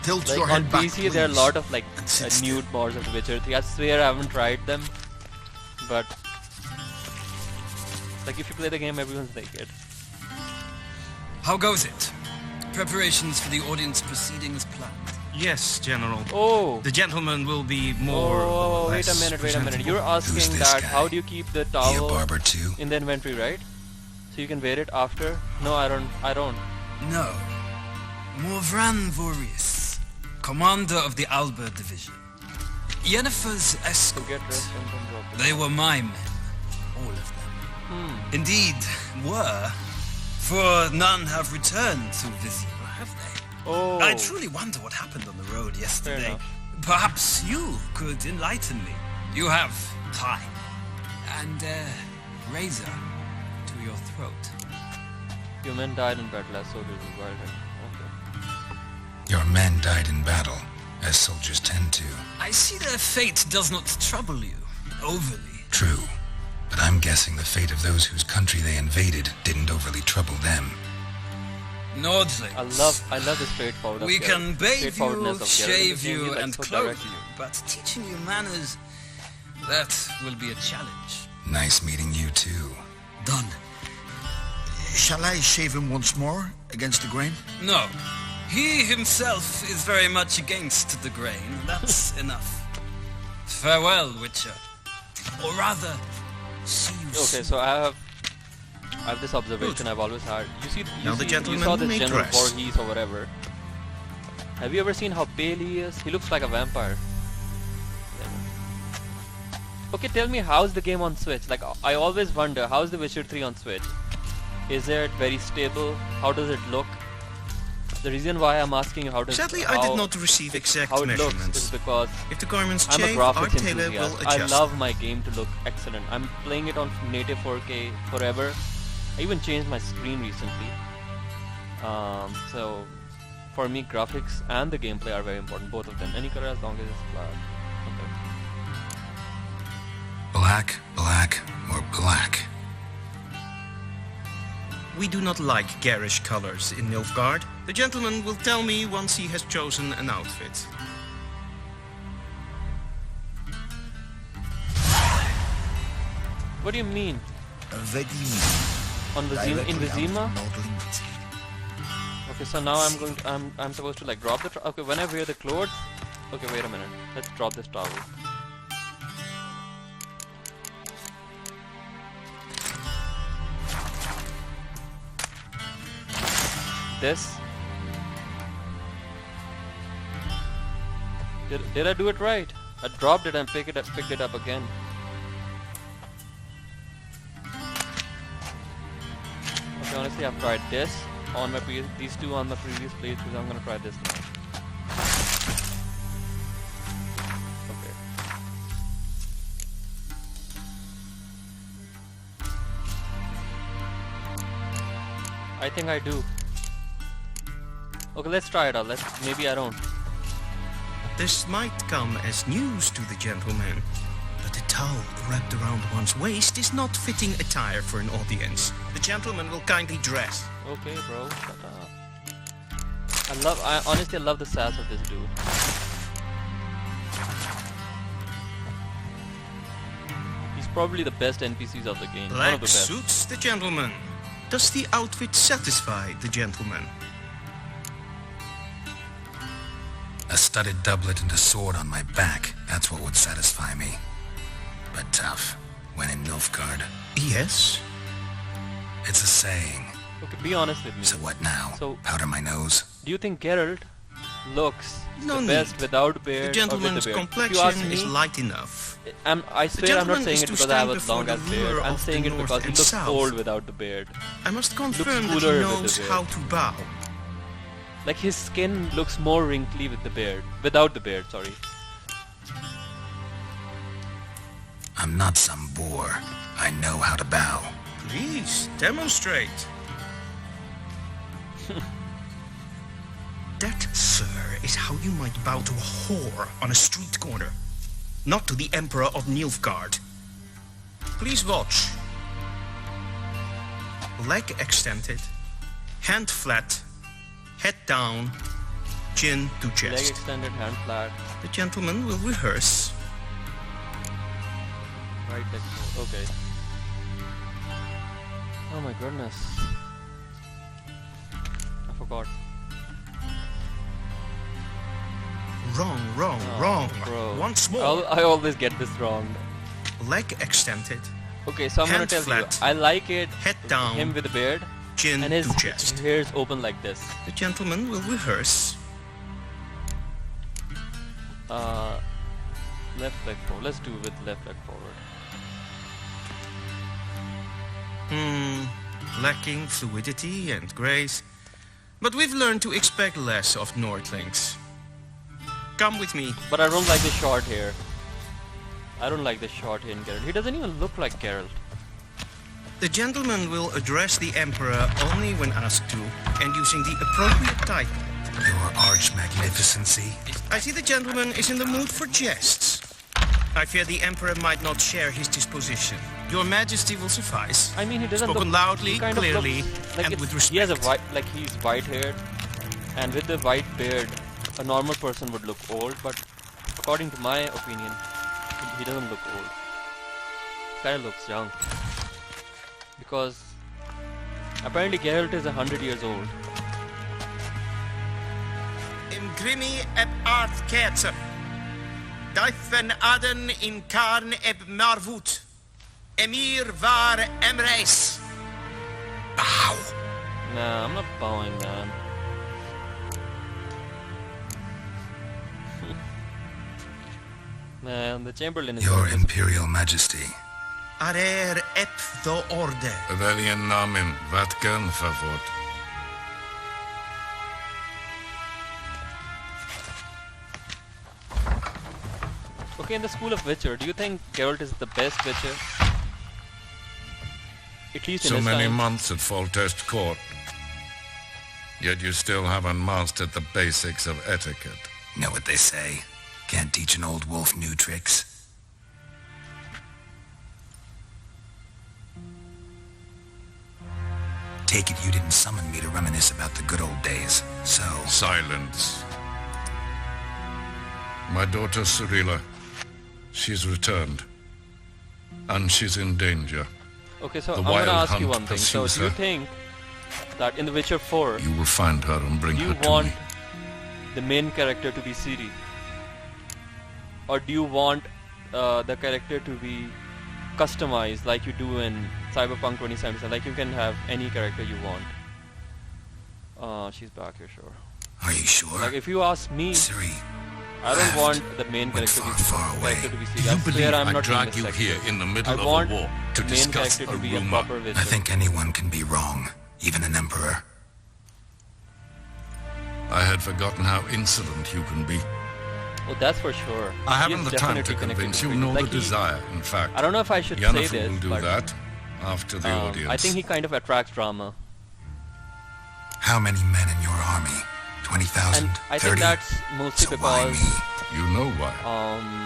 Tilt Like your on head back, PC there are a please, lot of like and sit still. nude mods of The Witcher 3. I swear I haven't tried them, but like if you play the game, everyone's naked. How goes it? Preparations for the audience proceeding as planned. Yes, General. Oh, The gentleman will be more or oh, wait a less minute. presentable. You're asking Who's this that guy? how do you keep the He a towel barber too? in the inventory, right? So you can wear it after? No, I don't. No. Morvran Vorius, commander of the Alba Division. Yennefer's To escort. get dressed and then drop it. They were my men. All of them. Indeed, were. For none have returned to Vizima, have they? Oh, I truly wonder what happened on the road yesterday. enough. Perhaps you could enlighten me. You have time. And razor to your throat. your men died in battle as soldiers as well, right? Okay. Your men died in battle, as soldiers tend to. I see their fate does not trouble you overly. True. But I'm guessing the fate of those whose country they invaded didn't overly trouble them. Nordlings. I love the straightforward. We can bathe you, straightforwardness of Geralt. shave This game you, is, like, and so clothe direct. you, but teaching you manners, that will be a challenge. Nice meeting you too. Done. Shall I shave him once more against the grain? No. He himself is very much against the grain. That's enough. Farewell, Witcher. Or rather, see you Okay, soon. so I have this observation I've always had. You Now the you gentleman saw this may General dress. Voorhees or whatever. Have you ever seen how pale he is? He looks like a vampire. Okay, tell me, how's the game on Switch? Like, I always wonder, how's The Witcher 3 on Switch? Is it very stable? How does it look? The reason why I'm asking you Sadly, I did not receive exact measurements. Looks is because If the garments I'm a chafe, our graphics tailor enthusiast. will I adjust. love my game to look excellent. I'm playing it on native 4K forever. I even changed my screen recently. So for me, graphics and the gameplay are very important, both of them. Any color as long as it's black. Okay. Black, black, or black? We do not like garish colors in Nilfgaard. The gentleman will tell me once he has chosen an outfit. What do you mean? On Directly in Vizima? out of Nordling. Okay, so now I'm supposed to like drop the okay, when I wear the clothes. Okay, wait a minute. Let's drop this towel. This. Did I do it right? I dropped it and picked it up again. Okay, honestly, I've tried this on my these two on my previous playthroughs. I'm gonna try this now. Okay. I think I do. Okay, let's try it out. Maybe I don't. This might come as news to the gentleman, but the towel wrapped around one's waist is not fitting attire for an audience. The gentleman will kindly dress. Okay, bro, shut up. I honestly love the sass of this dude. He's probably the best NPCs of the game. One of Black the best. suits the gentleman. Does the outfit satisfy the gentleman? A studded doublet and a sword on my back, that's what would satisfy me. But tough, when in Nilfgaard. Yes? It's a saying. Okay, be honest with me. So what now? So, powder my nose? do you think Geralt looks No the best need. without beard The or gentleman's with the beard? If you complexion ask is me, light enough. I swear I'm not gentleman saying is it to because I have stand a before long the ass beard. ruler I'm of saying the it north because he and looks south. old without the beard. I must confirm that he cooler with the knows beard. how to bow. Like his skin looks more wrinkly with the beard. Without the beard, sorry. I'm not some boor. I know how to bow. Please, demonstrate. That, sir, is how you might bow to a whore on a street corner. Not to the Emperor of Nilfgaard. Please watch. Leg extended, hand flat, head down, chin to Leg chest. extended, hand flat. The gentleman will rehearse. Right leg forward. Okay. Oh my goodness. I forgot. Wrong, Oh, wrong. bro. Once more. I always get this wrong. Leg extended. Okay, so I'm gonna Hand tell flat. you. I like it. Head down. Him with the beard. Chin and his to chest. hair's open like this. The gentleman will rehearse. Left leg forward. Let's do with left leg forward. Lacking fluidity and grace. But we've learned to expect less of Nordlings. Come with me. But I don't like the short hair. I don't like the short hair in Geralt. He doesn't even look like Geralt. The gentleman will address the Emperor only when asked to, and using the appropriate title. Your arch magnificency. I see the gentleman is in the mood for jests. I fear the Emperor might not share his disposition. Your Majesty will suffice. I mean, he doesn't Spoken look loudly, he kind of clearly, looks like and it's- with respect. He has a white, like he's white-haired, and with the white beard, a normal person would look old. But according to my opinion, he doesn't look old. He kind of looks young because Apparently Geralt is 100 years old. Im grimi eb art kerzer. Daifen aden in karn eb marvut. Emir var emreis. Bow. Nah, I'm not bowing, man. Man, the Chamberlain is... Your Imperial Majesty. Arer ep do orde. Weljen namen, wat kan favor? Okay, in the School of Witcher, do you think Geralt is the best Witcher? At least in So his many time. months at Foltest Court. Yet you still haven't mastered the basics of etiquette. Know what they say? Can't teach an old wolf new tricks. Take it you didn't summon me to reminisce about the good old days, so... Silence. My daughter Cirilla, she's returned. And she's in danger. Okay, so The I'm gonna wild ask you hunt one thing. So pursues do you her. think that in The Witcher 4, You will find her and bring do her you to want me. the main character to be Ciri? Or do you want the character to be customized like you do in Cyberpunk 2077? Like you can have any character you want. She's back here, sure. Are you sure? Like if you ask me, Ciri, I don't want the main character to be Ciri. Do you believe I'm I not drag being you sexist. here in the middle I of want a war to the main discuss character a to be a rumor? proper Witcher. I think anyone can be wrong, even an emperor. I had forgotten how insolent you can be. Oh, that's for sure. I He haven't is the time to definitely connected convince to you, Ciri. nor Like the he- desire, in fact. I don't know if I should say Yennefer this, will do but that after the audience. I think he kind of attracts drama. How many men in your army? 20,000? And I 30? think that's mostly because You know why?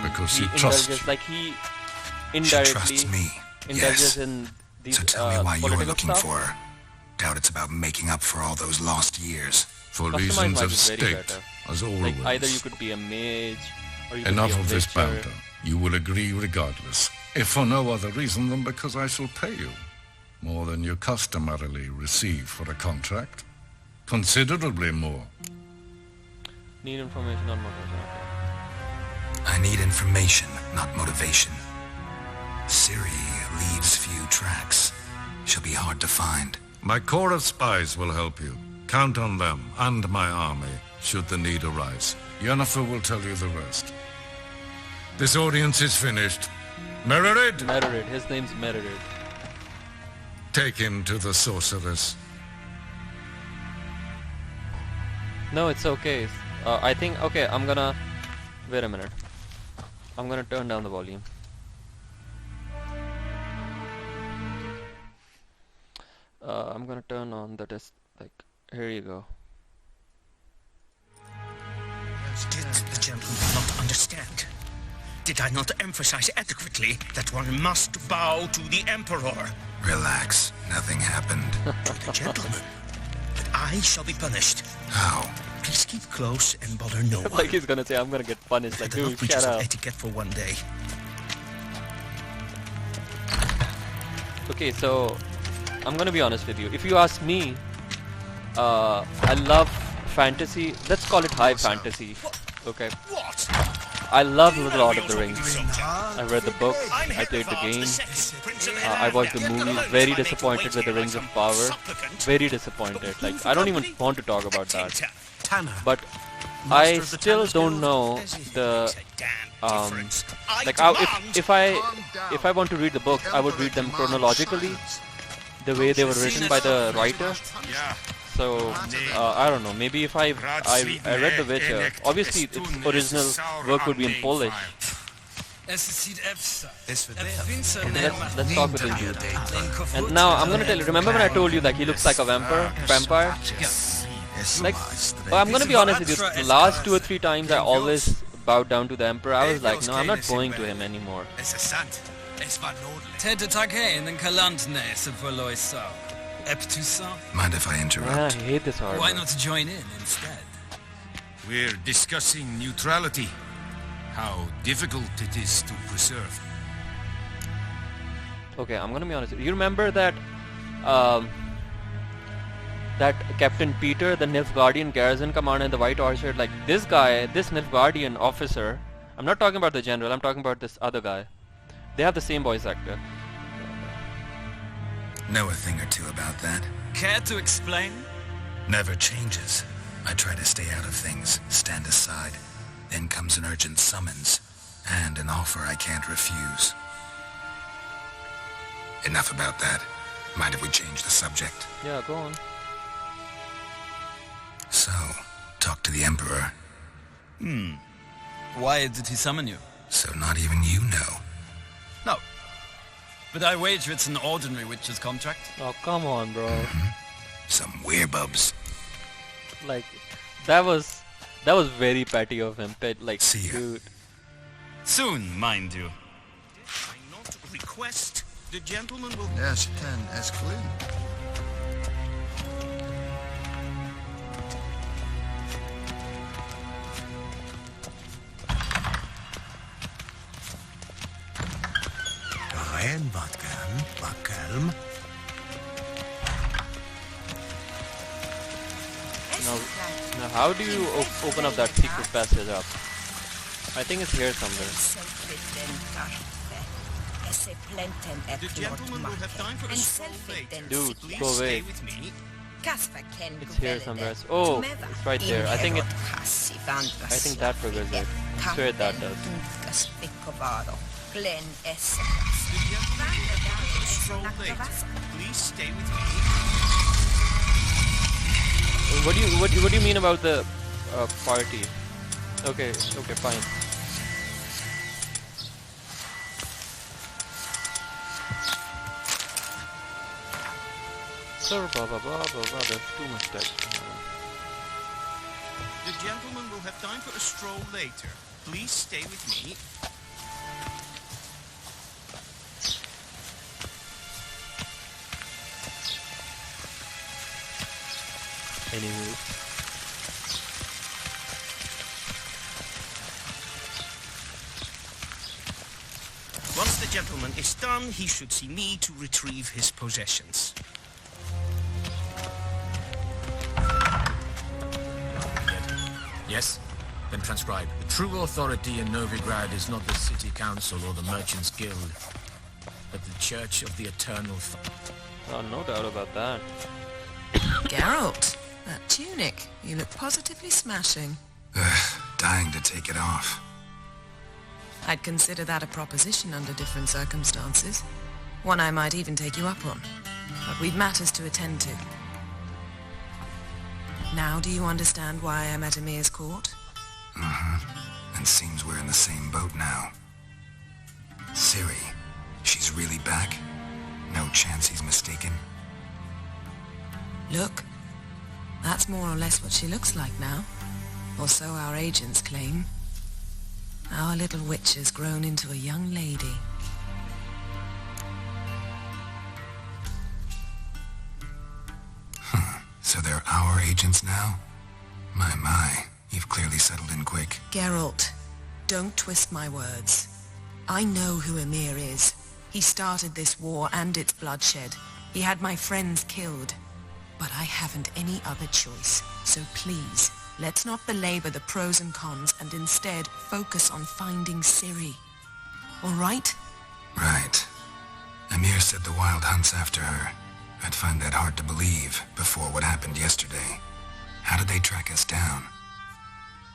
Because he she trusts indulges, you. like he She indirectly trusts me. indulges Yes. in these So tell me why you're political looking stuff. for her. Doubt it's about making up for all those lost years. For Customized reasons might of be very state, better. as always. Like either you could be a mage or you Enough could be a of this witcher. banter. You will agree regardless, if for no other reason than because I shall pay you more than you customarily receive for a contract. Considerably more. Need information on motivation. I need information, not motivation. Ciri leaves few tracks. She'll be hard to find. My corps of spies will help you. Count on them and my army, should the need arise. Yennefer will tell you the rest. This audience is finished. Mererid! Mererid. His name's Mererid. Take him to the sorceress. No, it's okay. I think, okay, I'm gonna... Wait a minute. I'm gonna turn down the volume. I'm gonna turn on the test, like, here you go. Did the gentleman not understand? Did I not emphasize adequately that one must bow to the Emperor? Relax. Nothing happened. To the gentleman. But I shall be punished. How? Please keep close and bother no one. Like he's gonna say, I'm gonna get punished. Like, Let the dude, breaches shut of up. etiquette for one day. Okay, so I'm gonna be honest with you. If you ask me, I love fantasy. Let's call it high fantasy. Okay. I love The Lord of the Rings. I read the books. I played the game. I watched the movies. Very disappointed with the Rings of Power. Very disappointed. Like I don't even want to talk about that. But I still don't know the like if I want to read the books, I would read them chronologically, the way they were written by the writer. So I don't know. Maybe if I read The Witcher, obviously its original work would be in Polish. Let's talk with this dude. And now I'm gonna tell you. Remember when I told you like he looks like a vampire? Like, I'm gonna be honest with you. The last 2 or 3 times I always bowed down to the Emperor. I was like, no, I'm not going to him anymore. Mind if I Man, interrupt? I hate this harbor. Why not join in instead? We're discussing neutrality. How difficult it is to preserve. Okay, I'm gonna be honest with you. You remember that that Captain Peter, the Nilfgaardian garrison commander in the White Orchard, like this guy, this Nilfgaardian officer, I'm not talking about the general, I'm talking about this other guy. They have the same voice actor. Know a thing or two about that? Care to explain? Never changes. I try to stay out of things, stand aside. Then comes an urgent summons, and an offer I can't refuse. Enough about that. Mind if we change the subject? Yeah, go on. So, talk to the Emperor. Why did he summon you? So not even you know. No. But I wager it's an ordinary witch's contract. Oh, come on, bro. Some werebubs. Like, that was very petty of him. Like, see you. Dude. Soon, mind you. I not request the gentleman will... Yes, you can. Ask Flynn. Rein, Vatkelm. Now how do you open up that secret passage up? I think it's here somewhere. The gentleman will have time for a stroll later. Dude, Please go stay away. with me. It's here somewhere. Oh, it's right there. I think that triggers it. I'm sure that does. The gentleman will have time for a stroll later. Please stay with me. What do you mean about the party? Okay, fine. Sir, blah blah blah blah blah. There's too much text. The gentleman will have time for a stroll later. Please stay with me. Anywho. Once the gentleman is done, he should see me to retrieve his possessions. Yes? Then transcribe. The true authority in Novigrad is not the city council or the merchants guild, but the Church of the Eternal Oh, no doubt about that. Geralt, that tunic. You look positively smashing. Dying to take it off. I'd consider that a proposition under different circumstances. One I might even take you up on. But we've matters to attend to. Now do you understand why I'm at Emir's court? And seems we're in the same boat now. Ciri, she's really back? No chance he's mistaken? Look, that's more or less what she looks like now. Or so our agents claim. Our little witch has grown into a young lady. So they're our agents now? My, you've clearly settled in quick. Geralt, don't twist my words. I know who Emir is. He started this war and its bloodshed. He had my friends killed. But I haven't any other choice. So please, let's not belabor the pros and cons and instead focus on finding Ciri. All right? Right. Emir said the Wild Hunt's after her. I'd find that hard to believe before what happened yesterday. How did they track us down?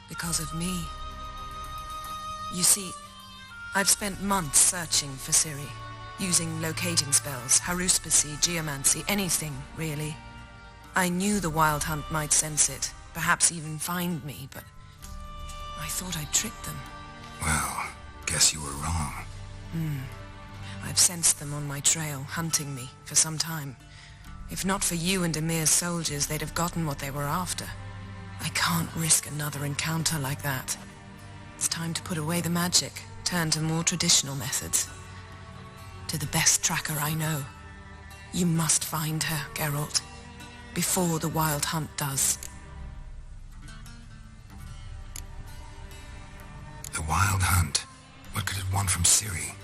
Because of me. You see, I've spent months searching for Ciri, using locating spells, haruspicy, geomancy, anything, really. I knew the Wild Hunt might sense it, perhaps even find me, but I thought I'd tricked them. Well, guess you were wrong. I've sensed them on my trail, hunting me, for some time. If not for you and Emir's soldiers, they'd have gotten what they were after. I can't risk another encounter like that. It's time to put away the magic, turn to more traditional methods. To the best tracker I know. You must find her, Geralt, before the Wild Hunt does. The Wild Hunt? What could it want from Ciri?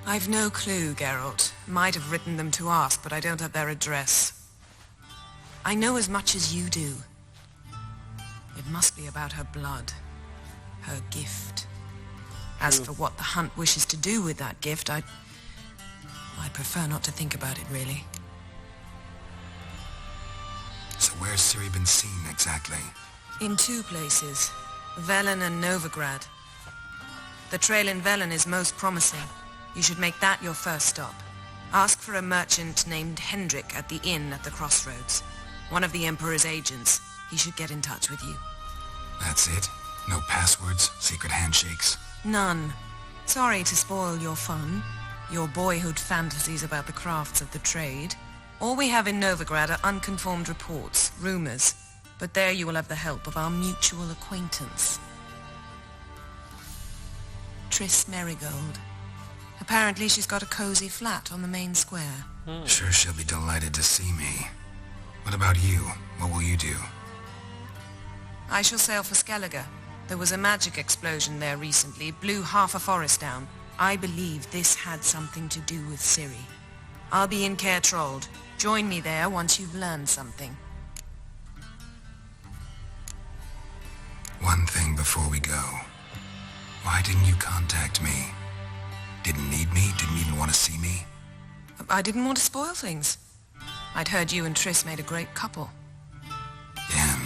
I've no clue, Geralt. Might have written them to ask, but I don't have their address. I know as much as you do. It must be about her blood, her gift. As for what the Hunt wishes to do with that gift, I prefer not to think about it, really. So where's Ciri been seen, exactly? In 2 places, Velen and Novigrad. The trail in Velen is most promising. You should make that your first stop. Ask for a merchant named Hendrik at the inn at the crossroads. One of the Emperor's agents. He should get in touch with you. That's it? No passwords, secret handshakes? None. Sorry to spoil your fun, your boyhood fantasies about the crafts of the trade. All we have in Novigrad are unconfirmed reports, rumors. But there you will have the help of our mutual acquaintance. Triss Merigold. Apparently she's got a cozy flat on the main square. Sure she'll be delighted to see me. What about you? What will you do? I shall sail for Skellige. There was a magic explosion there recently, blew half a forest down. I believe this had something to do with Ciri. I'll be in Caer Trolde. Join me there once you've learned something. One thing before we go. Why didn't you contact me? Didn't need me? Didn't even want to see me? I didn't want to spoil things. I'd heard you and Triss made a great couple. Yen,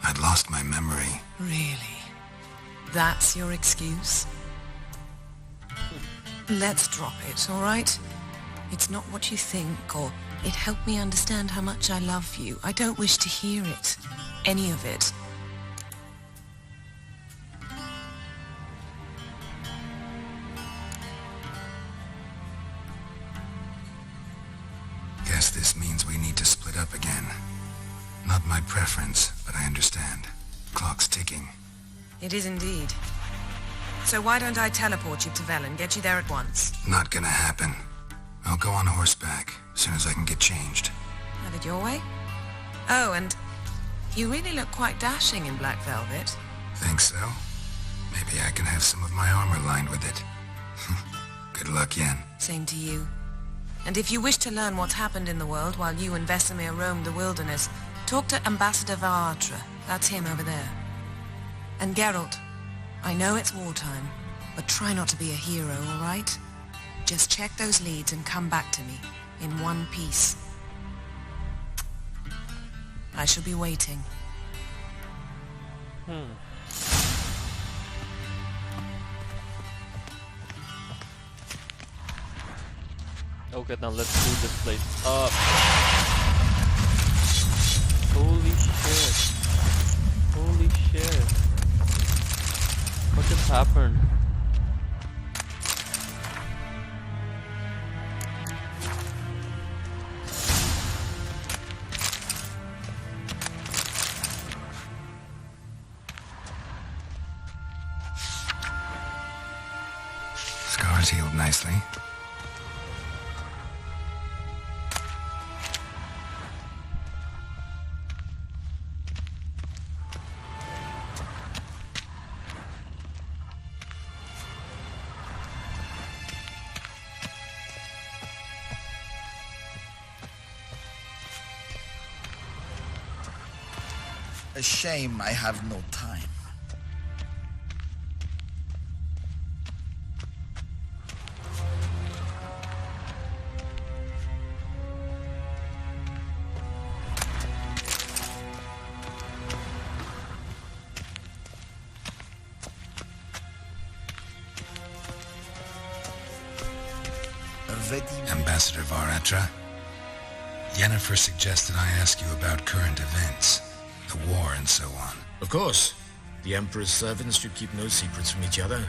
I'd lost my memory. Really? That's your excuse? Let's drop it, all right? It's not what you think, or it helped me understand how much I love you. I don't wish to hear it. Any of it. Guess this means we need to split up again. Not my preference, but I understand. Clock's ticking. It is indeed. So why don't I teleport you to Velen, get you there at once? Not gonna happen. I'll go on horseback, as soon as I can get changed. Have it your way? Oh, and you really look quite dashing in black velvet. Think so? Maybe I can have some of my armor lined with it. Good luck, Yen. Same to you. And if you wish to learn what's happened in the world while you and Vesemir roamed the wilderness, talk to Ambassador Varatra. That's him over there. And Geralt, I know it's wartime, but try not to be a hero, all right? Just check those leads and come back to me, in one piece. I shall be waiting. Okay, now let's do this place up. Holy shit. Holy shit. What just happened? Scars healed nicely. A shame I have no time. Ambassador Varatra, Yennefer suggested I ask you about current events, the war and so on. Of course. The Emperor's servants should keep no secrets from each other.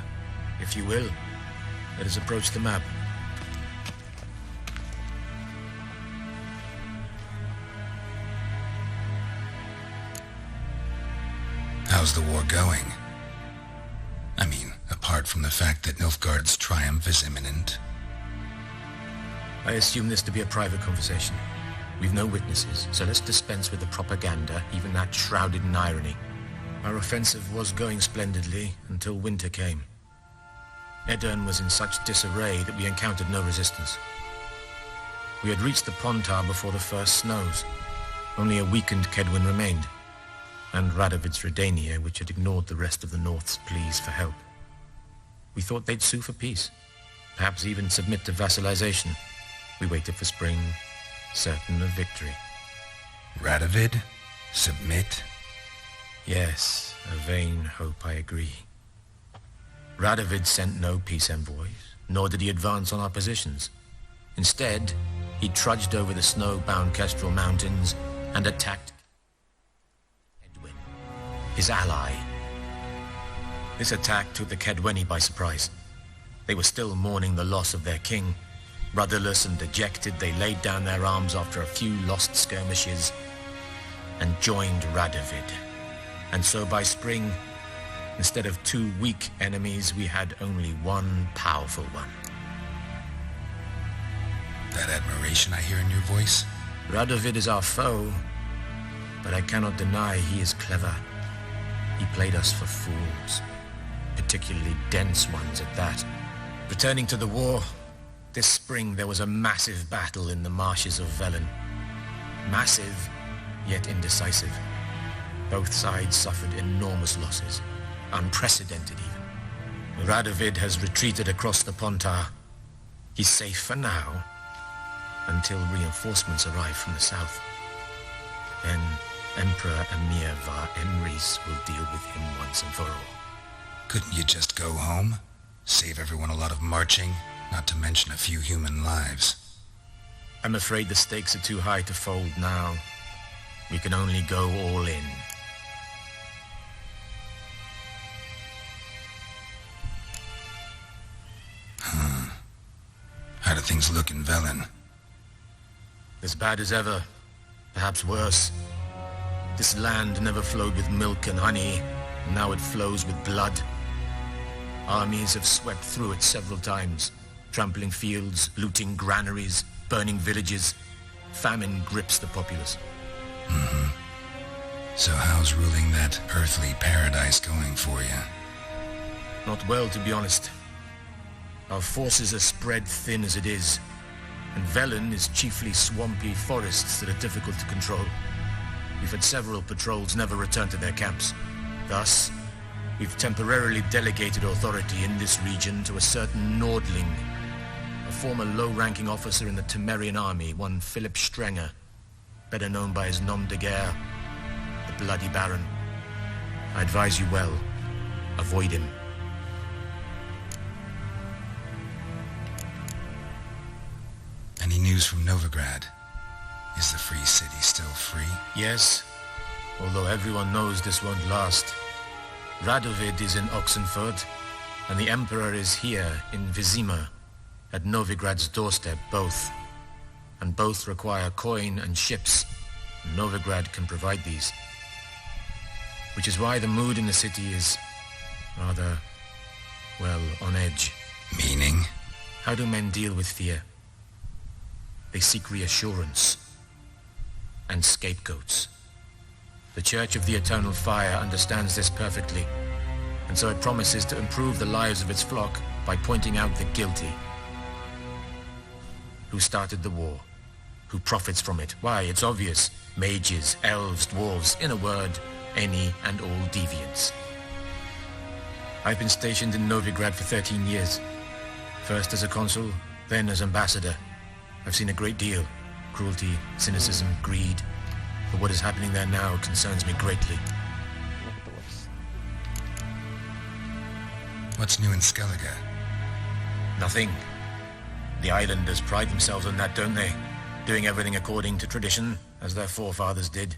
If you will, let us approach the map. How's the war going? I mean, apart from the fact that Nilfgaard's triumph is imminent. I assume this to be a private conversation. We've no witnesses, so let's dispense with the propaganda, even that shrouded in irony. Our offensive was going splendidly until winter came. Edirn was in such disarray that we encountered no resistance. We had reached the Pontar before the first snows. Only a weakened Kedwin remained, and Radovid's Redania, which had ignored the rest of the North's pleas for help. We thought they'd sue for peace, perhaps even submit to vassalization. We waited for spring, certain of victory. Radovid? Submit? Yes, a vain hope, I agree. Radovid sent no peace envoys, nor did he advance on our positions. Instead, he trudged over the snow-bound Kestrel Mountains and attacked Kedwen, his ally. This attack took the Kedweni by surprise. They were still mourning the loss of their king. Rudderless and dejected, they laid down their arms after a few lost skirmishes and joined Radovid. And so by spring, instead of 2 weak enemies, we had only one powerful one. That admiration I hear in your voice? Radovid is our foe, but I cannot deny he is clever. He played us for fools, particularly dense ones at that. Returning to the war, this spring there was a massive battle in the marshes of Velen. Massive, yet indecisive. Both sides suffered enormous losses, unprecedented even. Radovid has retreated across the Pontar. He's safe for now, until reinforcements arrive from the south. Then Emperor Emir var Emrys will deal with him once and for all. Couldn't you just go home? Save everyone a lot of marching, not to mention a few human lives. I'm afraid the stakes are too high to fold now. We can only go all in. How do things look in Velen? As bad as ever, perhaps worse. This land never flowed with milk and honey, and now it flows with blood. Armies have swept through it several times, trampling fields, looting granaries, burning villages. Famine grips the populace. So how's ruling that earthly paradise going for you? Not well, to be honest. Our forces are spread thin as it is, and Velen is chiefly swampy forests that are difficult to control. We've had several patrols never return to their camps. Thus, we've temporarily delegated authority in this region to a certain Nordling, a former low-ranking officer in the Temerian army, one Philip Strenger, better known by his nom de guerre, the Bloody Baron. I advise you well, avoid him. Any news from Novigrad? Is the free city still free? Yes, although everyone knows this won't last. Radovid is in Oxenford, and the Emperor is here in Vizima, at Novigrad's doorstep, both. And both require coin and ships. Novigrad can provide these. Which is why the mood in the city is rather, well, on edge. Meaning? How do men deal with fear? They seek reassurance and scapegoats. The Church of the Eternal Fire understands this perfectly, and so it promises to improve the lives of its flock by pointing out the guilty. Who started the war? Who profits from it? Why, it's obvious. Mages, elves, dwarves, in a word, any and all deviants. I've been stationed in Novigrad for 13 years. First as a consul, then as ambassador. I've seen a great deal. Cruelty, cynicism, greed. But what is happening there now concerns me greatly. What's new in Skellige? Nothing. The islanders pride themselves on that, don't they? Doing everything according to tradition, as their forefathers did.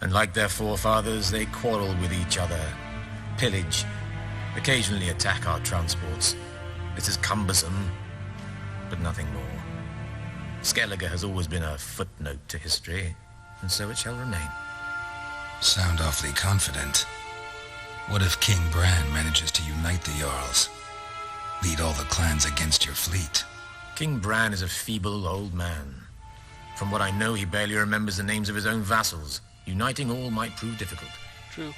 And like their forefathers, they quarrel with each other, pillage, occasionally attack our transports. This is cumbersome, but nothing more. Skellige has always been a footnote to history, and so it shall remain. Sound awfully confident. What if King Bran manages to unite the Jarls? Lead all the clans against your fleet? King Bran is a feeble old man. From what I know, he barely remembers the names of his own vassals. Uniting all might prove difficult. True.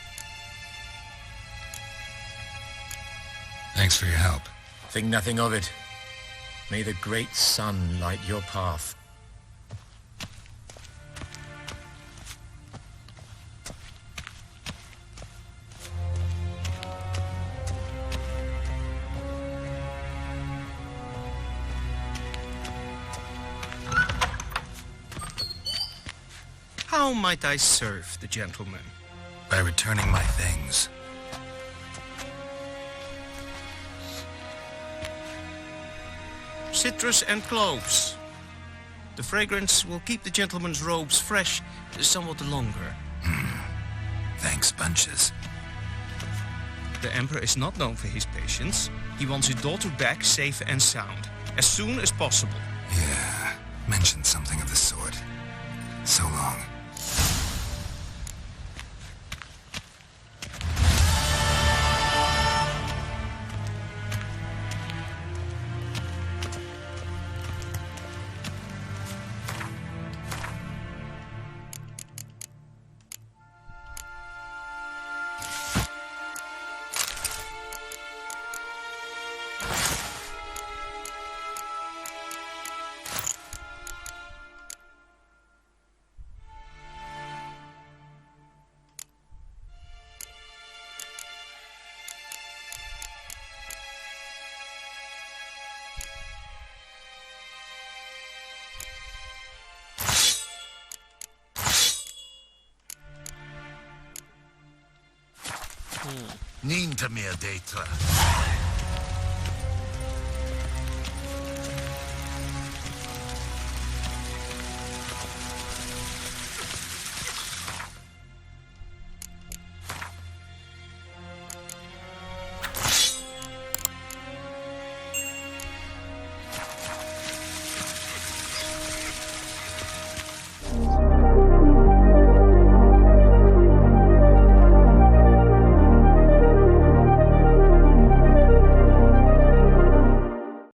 Thanks for your help. Think nothing of it. May the great sun light your path. How might I serve the gentleman? By returning my things. Citrus and cloves. The fragrance will keep the gentleman's robes fresh somewhat longer. Thanks, bunches. The Emperor is not known for his patience. He wants his daughter back safe and sound, as soon as possible. Yeah, mentioned something of the sort. So long. Ninta mea detra.